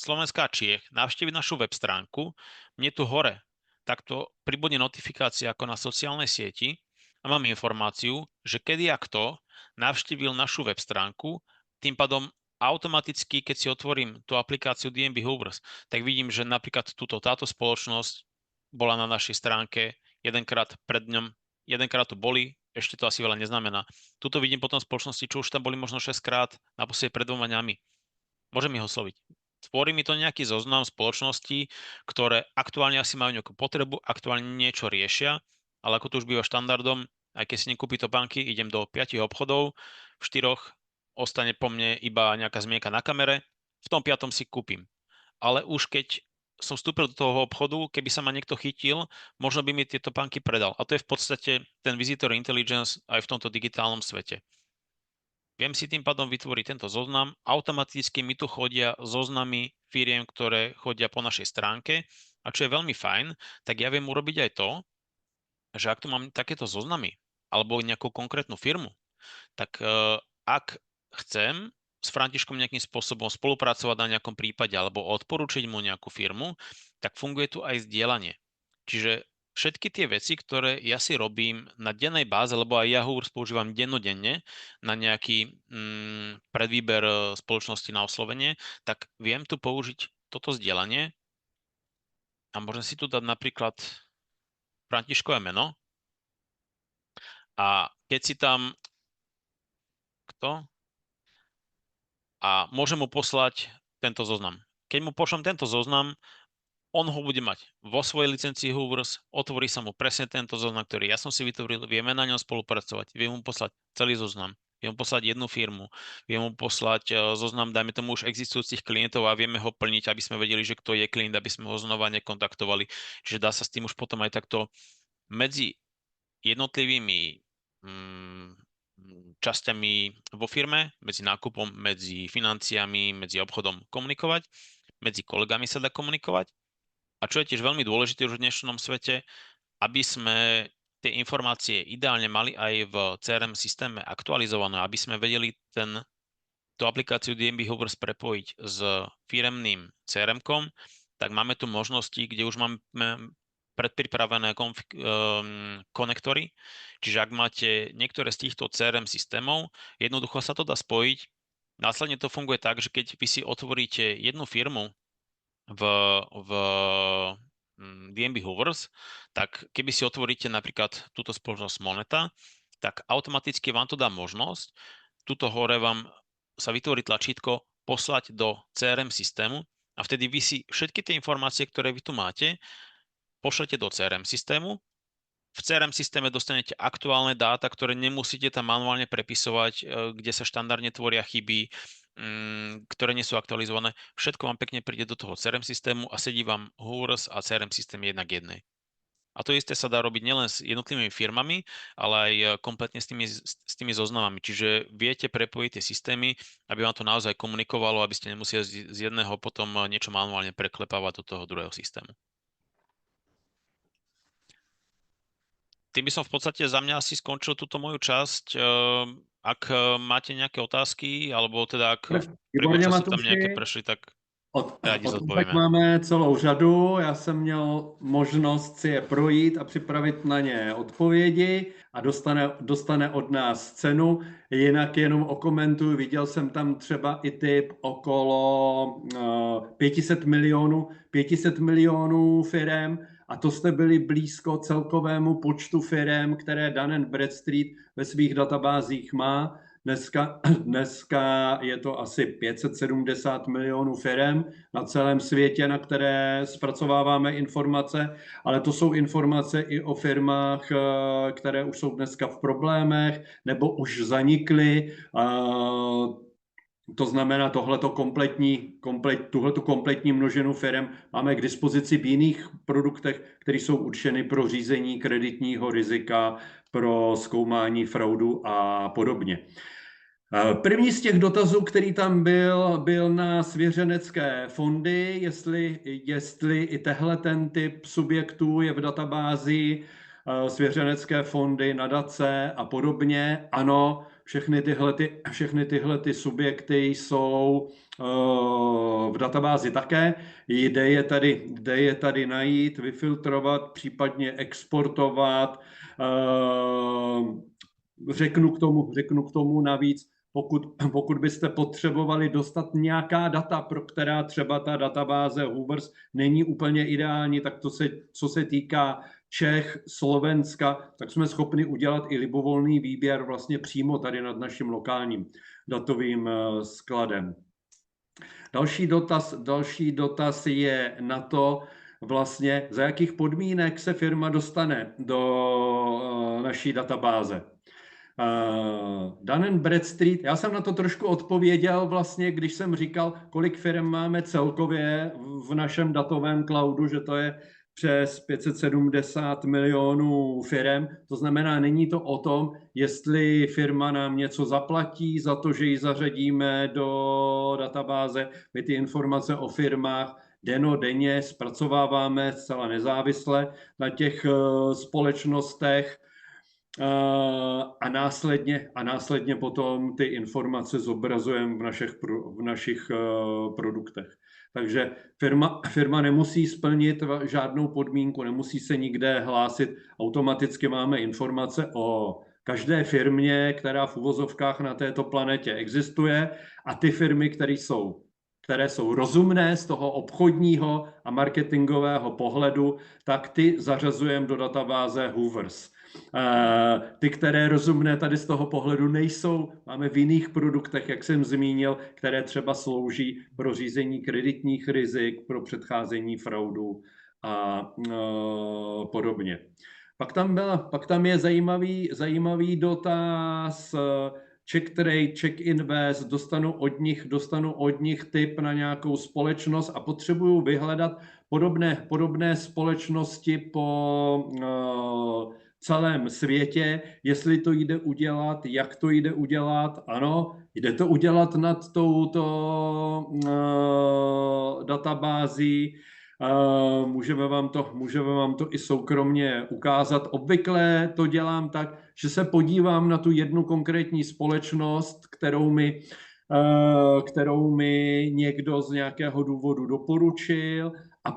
[SPEAKER 2] Slovenska a Čiech navštívi našu web stránku, mne tu hore takto pribudne notifikácia ako na sociálnej sieti a mám informáciu, že kedy a kto navštívil našu web stránku, tým pádom automaticky, keď si otvorím tú aplikáciu DNB Hoovers, tak vidím, že napríklad táto spoločnosť bola na našej stránke jedenkrát pred ňom, jedenkrát tu boli, ešte to asi veľa neznamená. Tuto vidím potom spoločnosti, čo už tam boli možno 6 krát, naposledy pred 2 dňami. Môžem ich osloviť. Tvorí mi to nejaký zoznam spoločností, ktoré aktuálne asi majú nejakú potrebu, aktuálne niečo riešia, ale ako to už býva štandardom, aj keď si nekúpi to banky, idem do 5 obchodov, v 4 ostane po mne iba nejaká zmienka na kamere, v tom 5 si kúpim. Ale už keď som vstúpil do toho obchodu, keby sa ma niekto chytil, možno by mi tieto banky predal. A to je v podstate ten visitor intelligence aj v tomto digitálnom svete. Viem si tým pádom vytvoriť tento zoznam, automaticky mi tu chodia zoznamy firiem, ktoré chodia po našej stránke. A čo je veľmi fajn, tak ja viem urobiť aj to, že ak tu mám takéto zoznamy alebo nejakú konkrétnu firmu, tak ak chcem s Františkom nejakým spôsobom spolupracovať na nejakom prípade alebo odporúčiť mu nejakú firmu, tak funguje tu aj zdieľanie. Čiže všetky tie veci, ktoré ja si robím na dennej báze, lebo aj ja Hoovers používam dennodenne na nejaký predvýber spoločnosti na oslovenie, tak viem tu použiť toto zdieľanie a môžem si tu dať napríklad Františkové meno a keď si tam a môžem mu poslať tento zoznam. Keď mu pošlem tento zoznam, on ho bude mať vo svojej licencii Hoovers, otvorí sa mu presne tento zoznam, ktorý ja som si vytvoril, vieme na ňom spolupracovať, viem mu poslať celý zoznam, viem mu poslať jednu firmu, viem mu poslať zoznam, dajme tomu už existujúcich klientov a vieme ho plniť, aby sme vedeli, že kto je klient, aby sme ho znova nekontaktovali. Čiže dá sa s tým už potom aj takto medzi jednotlivými časťami vo firme, medzi nákupom, medzi financiami, medzi obchodom komunikovať, medzi kolegami sa dá komunikovať. A čo je tiež veľmi dôležité už v dnešnom svete, aby sme tie informácie ideálne mali aj v CRM systéme aktualizované, aby sme vedeli tú aplikáciu DNB Hoovers prepojiť s firemným CRM-kom, tak máme tu možnosti, kde už máme predpripravené konektory. Čiže ak máte niektoré z týchto CRM systémov, jednoducho sa to dá spojiť. Následne to funguje tak, že keď vy si otvoríte jednu firmu v DNB Hoovers, tak keby si otvoríte napríklad túto spoločnosť Moneta, tak automaticky vám to dá možnosť. Tuto hore vám sa vytvorí tlačítko poslať do CRM systému a vtedy vy si všetky tie informácie, ktoré vy tu máte, pošlete do CRM systému. V CRM systéme dostanete aktuálne dáta, ktoré nemusíte tam manuálne prepisovať, kde sa štandardne tvoria chyby, ktoré nie sú aktualizované. Všetko vám pekne príde do toho CRM systému a sedí vám Hoovers a CRM systém jedna k jednej. A to isté sa dá robiť nielen s jednotlivými firmami, ale aj kompletne s tými zoznamami. Čiže viete prepojiť tie systémy, aby vám to naozaj komunikovalo, aby ste nemuseli z jedného potom niečo manuálne preklepávať do toho druhého systému. Tým by som v podstate za mňa asi skončil túto moju časť. Ak máte nejaké otázky, alebo teda ak v priebehu času tam nejaké prešli, tak rádi zodpovíme.
[SPEAKER 3] Máme celou řadu, já jsem měl možnost si je projít a připravit na ně odpovědi a dostane od nás cenu. Jinak jenom okomentuju, viděl jsem tam třeba i typ okolo 500 milionů firem, a to jste byli blízko celkovému počtu firem, které Dun & Bradstreet ve svých databázích má. Dneska je to asi 570 milionů firem na celém světě, na které zpracováváme informace, ale to jsou informace i o firmách, které už jsou dneska v problémech nebo už zanikly. To znamená, tuhletu kompletní množinu firem máme k dispozici v jiných produktech, které jsou určeny pro řízení kreditního rizika, pro zkoumání fraudu a podobně. První z těch dotazů, který tam byl na svěřenecké fondy, jestli i tehle typ subjektů je v databázi, svěřenecké fondy, nadace a podobně. Ano, všechny tyhle subjekty jsou v databázi také. Jde je tady najít, vyfiltrovat, případně exportovat. Řeknu k tomu navíc, pokud byste potřebovali dostat nějaká data, pro která třeba ta databáze Hoovers není úplně ideální, tak co se týká Čech, Slovenska, tak jsme schopni udělat i libovolný výběr vlastně přímo tady nad naším lokálním datovým skladem. Další dotaz je na to, vlastně za jakých podmínek se firma dostane do naší databáze. Dun & Bradstreet, já jsem na to trošku odpověděl vlastně, když jsem říkal, kolik firm máme celkově v našem datovém cloudu, že to je přes 570 milionů firem. To znamená, není to o tom, jestli firma nám něco zaplatí za to, že ji zařadíme do databáze. My ty informace o firmách denně zpracováváme zcela nezávisle na těch společnostech a následně potom ty informace zobrazujeme v našich produktech. Takže firma nemusí splnit žádnou podmínku, nemusí se nikde hlásit. Automaticky máme informace o každé firmě, která v uvozovkách na této planetě existuje, a ty firmy, které jsou rozumné z toho obchodního a marketingového pohledu, tak ty zařazujeme do databáze Hoovers. Ty, které rozumné tady z toho pohledu nejsou, máme v jiných produktech, jak jsem zmínil, které třeba slouží pro řízení kreditních rizik, pro předcházení fraudu a podobně. Pak tam je zajímavý dotaz, Check Trade, Check Invest, dostanu od nich tip na nějakou společnost a potřebuju vyhledat podobné společnosti po celém světě, jestli to jde udělat, jak to jde udělat. Ano, jde to udělat nad touto databází. Můžeme vám to i soukromně ukázat. Obvykle to dělám tak, že se podívám na tu jednu konkrétní společnost, kterou mi někdo z nějakého důvodu doporučil, a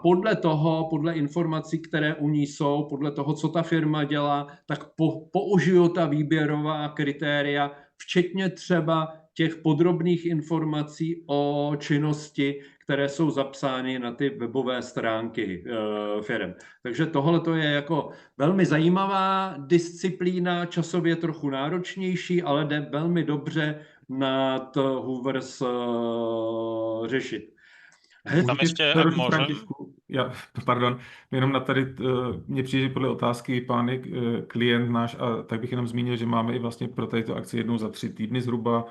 [SPEAKER 3] podle informací, které u ní jsou, podle toho, co ta firma dělá, tak použiju ta výběrová kritéria, včetně třeba těch podrobných informací o činnosti, které jsou zapsány na ty webové stránky firm. Takže tohle to je jako velmi zajímavá disciplína, časově trochu náročnější, ale jde velmi dobře nad Hoovers řešit.
[SPEAKER 2] Tam ještě, ak môžem.
[SPEAKER 1] Pardon, jenom na tady, mně přijde podle otázky pány klient náš, a tak bych jenom zmínil, že máme i vlastně pro této akci jednou za 3 týdny zhruba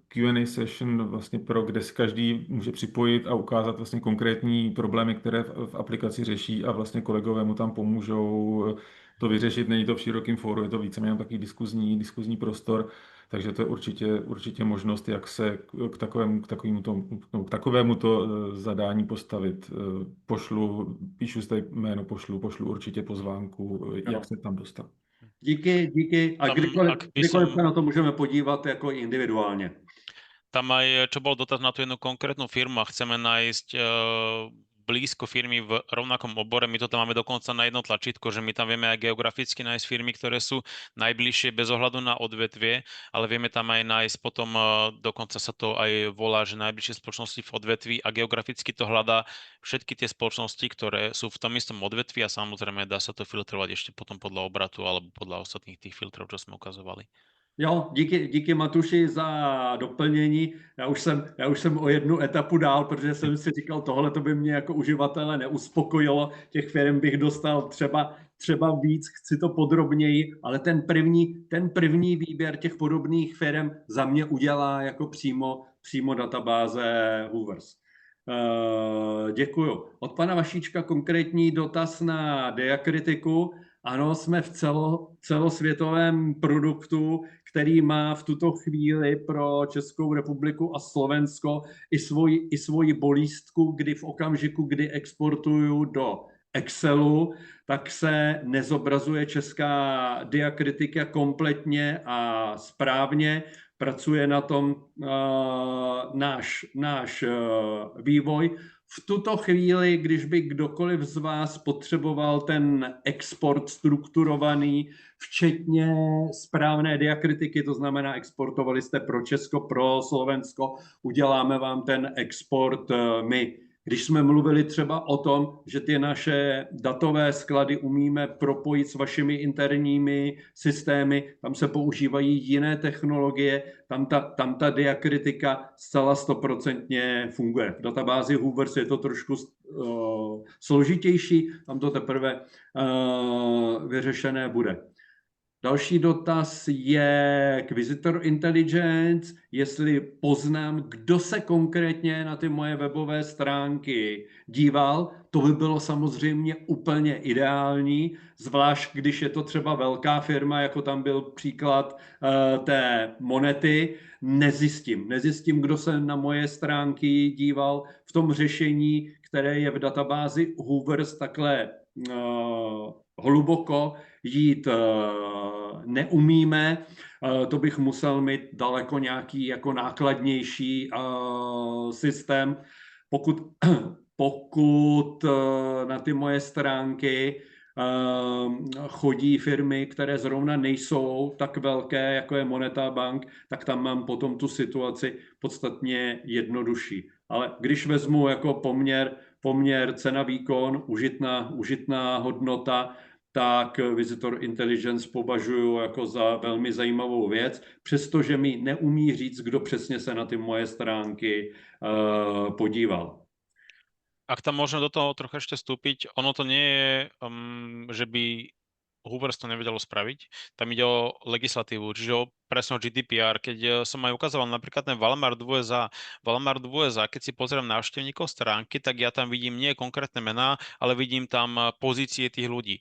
[SPEAKER 1] Q&A session, vlastně kde se každý může připojit a ukázat vlastně konkrétní problémy, které v aplikaci řeší, a vlastně kolegové mu tam pomůžou to vyřešit. Není to v širokém fóru, je to víceméně takový diskuzní prostor. Takže to je určitě možnost, jak se k takovému zadání postavit. Píšu zde jméno, pošlu určitě pozvánku, jak se tam dostat.
[SPEAKER 3] Díky. A kdykoliv se na to můžeme podívat jako individuálně.
[SPEAKER 2] Tam aj, čo bol dotaz na tú jednu konkrétnu firmu a chceme nájsť blízko firmy v rovnakom obore. My to tam máme dokonca na jedno tlačítko, že my tam vieme aj geograficky nájsť firmy, ktoré sú najbližšie bez ohľadu na odvetvie, ale vieme tam aj nájsť potom, dokonca sa to aj volá, že najbližšie spoločnosti v odvetví, a geograficky to hľadá všetky tie spoločnosti, ktoré sú v tom istom odvetví, a samozrejme dá sa to filtrovať ešte potom podľa obratu alebo podľa ostatných tých filtrov, čo sme ukazovali.
[SPEAKER 3] Jo, díky Matuši za doplnění. Já už jsem o jednu etapu dál, protože jsem si říkal, tohle to by mě jako uživatele neuspokojilo. Těch firm bych dostal třeba víc, chci to podrobněji, ale ten první výběr těch podobných firm za mě udělá jako přímo databáze Hoovers. Děkuju. Od pana Vašíčka konkrétní dotaz na diakritiku. Ano, jsme v celosvětovém produktu, který má v tuto chvíli pro Českou republiku a Slovensko i svoji bolístku, kdy v okamžiku, kdy exportuju do Excelu, tak se nezobrazuje česká diakritika kompletně a správně. Pracuje na tom náš vývoj. V tuto chvíli, když by kdokoliv z vás potřeboval ten export strukturovaný, včetně správné diakritiky, to znamená, exportovali jste pro Česko, pro Slovensko, uděláme vám ten export my. Když jsme mluvili třeba o tom, že ty naše datové sklady umíme propojit s vašimi interními systémy, tam se používají jiné technologie, tam ta diakritika zcela 100% funguje. V databázi Hoovers je to trošku složitější, tam to teprve vyřešené bude. Další dotaz je k Visitor Intelligence, jestli poznám, kdo se konkrétně na ty moje webové stránky díval. To by bylo samozřejmě úplně ideální, zvlášť když je to třeba velká firma, jako tam byl příklad té Monety. Nezjistím, kdo se na moje stránky díval. V tom řešení, které je v databázi Hoovers, takhle hluboko jít neumíme, to bych musel mít daleko nějaký jako nákladnější systém. Pokud na ty moje stránky chodí firmy, které zrovna nejsou tak velké, jako je Moneta Bank, tak tam mám potom tu situaci podstatně jednodušší. Ale když vezmu jako poměr cena-výkon, užitná hodnota, tak Visitor Intelligence považuji jako za velmi zajímavou věc, přestože mi neumí říct, kdo přesně se na ty moje stránky podíval.
[SPEAKER 2] Ak tam môžem do toho trocha ešte vstúpiť, ono to nie je, že by Hoovers to nevedelo spraviť. Tam ide o legislatívu, čiže o presne o GDPR. Keď som aj ukazoval napríklad ten Walmart v USA, keď si pozriem návštevníkov stránky, tak ja tam vidím nie konkrétne mená, ale vidím tam pozície tých ľudí.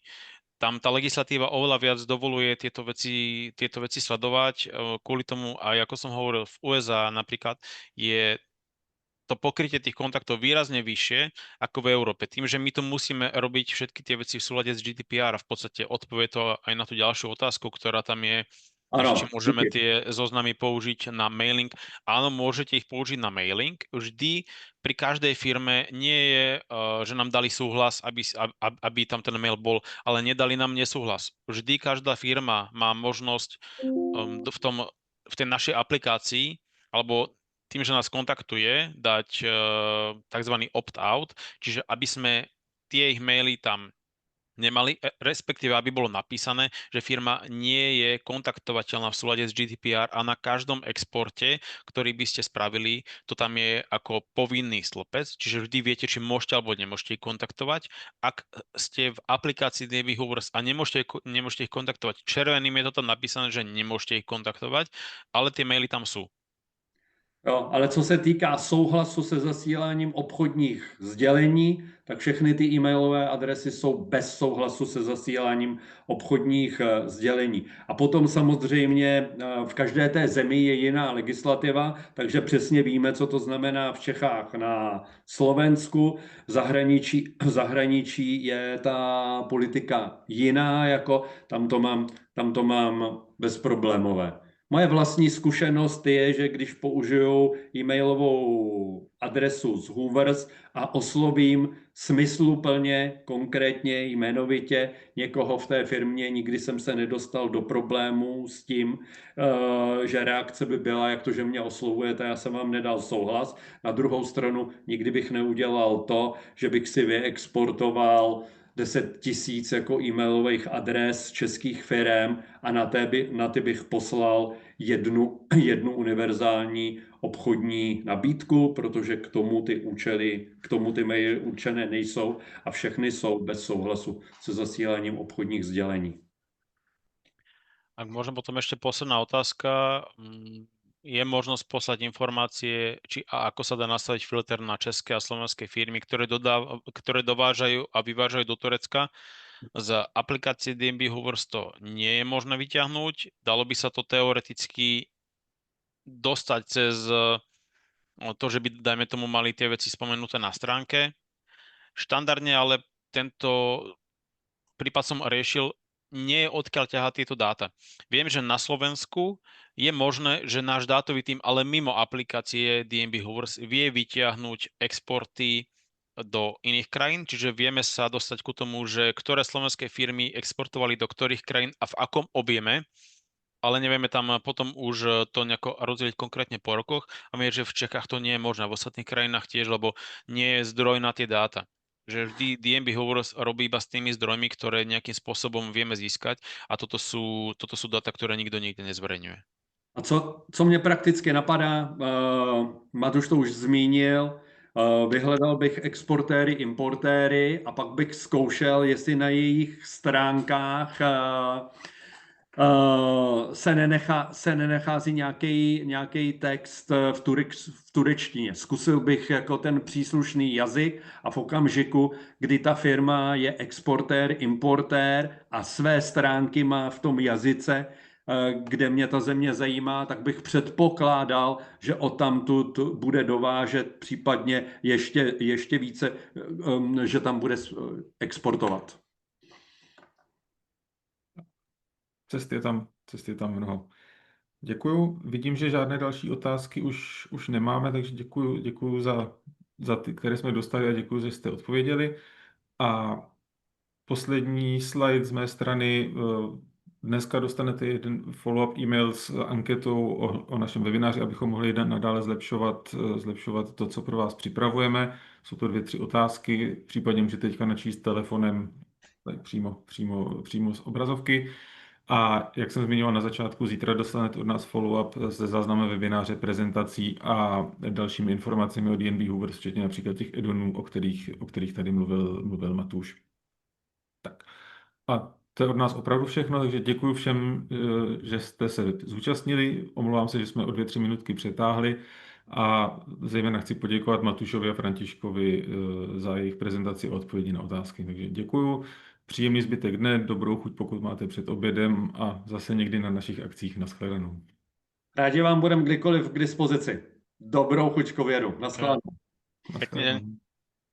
[SPEAKER 2] Tam tá legislatíva oveľa viac dovoluje tieto veci sledovať. Kvôli tomu, aj ako som hovoril, v USA napríklad je to pokrytie tých kontaktov výrazne vyššie ako v Európe. Tým, že my tu musíme robiť všetky tie veci v súlade s GDPR a v podstate odpovie to aj na tú ďalšiu otázku, ktorá tam je, či môžeme tie zoznamy použiť na mailing. Áno, môžete ich použiť na mailing. Vždy pri každej firme nie je, že nám dali súhlas, aby tam ten mail bol, ale nedali nám nesúhlas. Vždy každá firma má možnosť v tej našej aplikácii alebo tým, že nás kontaktuje, dať tzv. Opt-out, čiže aby sme tie ich maily tam nemali, respektíve aby bolo napísané, že firma nie je kontaktovateľná v súlade s GDPR a na každom exporte, ktorý by ste spravili, to tam je ako povinný stĺpec, čiže vždy viete, či môžete alebo nemôžete ich kontaktovať. Ak ste v aplikácii DNB Hoovers a nemôžete ich kontaktovať, červeným je to tam napísané, že nemôžete ich kontaktovať, ale tie maily tam sú.
[SPEAKER 3] Jo, ale co se týká souhlasu se zasíláním obchodních sdělení, tak všechny ty e-mailové adresy jsou bez souhlasu se zasíláním obchodních sdělení. A potom samozřejmě v každé té zemi je jiná legislativa, takže přesně víme, co to znamená v Čechách, na Slovensku. V zahraničí je ta politika jiná, jako tam to mám bezproblémové. Moje vlastní zkušenost je, že když použiju e-mailovou adresu z Hoovers a oslovím smysluplně, konkrétně, jmenovitě někoho v té firmě, nikdy jsem se nedostal do problémů s tím, že reakce by byla, jak to, že mě oslovujete, já jsem vám nedal souhlas. Na druhou stranu nikdy bych neudělal to, že bych si vyexportoval 10 000 jako e-mailových adres českých firem a na ty bych poslal jednu univerzální obchodní nabídku, protože k tomu ty maily určené nejsou a všechny jsou bez souhlasu se zasíláním obchodních sdělení.
[SPEAKER 2] Ak môžem potom ešte posledná otázka. Je možnosť poslať informácie, či a ako sa dá nastaviť filter na české a slovenské firmy, ktoré dovážajú a vyvážajú do Turecka. Z aplikácie DNB Hoovers to nie je možné vyťahnuť. Dalo by sa to teoreticky dostať cez to, že by, dajme tomu, mali tie veci spomenuté na stránke. Štandardne ale tento prípad som riešil, nie je odkiaľ ťahať tieto dáta. Viem, že na Slovensku je možné, že náš dátový tím, ale mimo aplikácie DNB Hoovers vie vytiahnuť exporty do iných krajín, čiže vieme sa dostať ku tomu, že ktoré slovenské firmy exportovali do ktorých krajín a v akom objeme, ale nevieme tam potom už to nejako rozdeliť konkrétne po rokoch a viem, že v Čechách to nie je možné, v ostatných krajinách tiež, lebo nie je zdroj na tie dáta. Že vždy DNB Hoovers robí iba s tými zdrojmi, ktoré nejakým spôsobom vieme získať a toto sú dáta, ktoré nikto nikde nezverejňuje.
[SPEAKER 3] A co mě prakticky napadá, Matuš to už zmínil, vyhledal bych exportéry, importéry a pak bych zkoušel, jestli na jejich stránkách se nenechází nějaký text v turečtině. Zkusil bych jako ten příslušný jazyk a v okamžiku, kdy ta firma je exportér, importér a své stránky má v tom jazyce, kde mě ta země zajímá, tak bych předpokládal, že odtamtud bude dovážet, případně ještě více, že tam bude exportovat.
[SPEAKER 1] Cest je tam mnoho. Děkuju. Vidím, že žádné další otázky už nemáme, takže děkuju za ty, které jsme dostali a děkuju, že jste odpověděli. A poslední slide z mé strany. Dneska dostanete jeden follow-up e-mail s anketou o našem webináři, abychom mohli nadále zlepšovat to, co pro vás připravujeme. Jsou to 2-3 otázky, případně můžete teďka načíst telefonem přímo z obrazovky. A jak jsem zmiňoval na začátku, zítra dostanete od nás follow-up se záznamem webináře, prezentací a dalšími informacemi o D&B Hoovers, včetně například těch add-onů, o kterých tady mluvil Matúš. Tak. A to je od nás opravdu všechno, takže děkuji všem, že jste se zúčastnili. Omlouvám se, že jsme o 2-3 minutky přetáhli a zejména chci poděkovat Matúšovi a Františkovi za jejich prezentaci a odpovědi na otázky. Takže děkuji, příjemný zbytek dne, dobrou chuť, pokud máte před obědem a zase někdy na našich akcích. Nashledanou.
[SPEAKER 3] Rádi vám budeme kdykoliv k dispozici. Dobrou chuť k obědu. Nashledanou.
[SPEAKER 2] Pekný deň.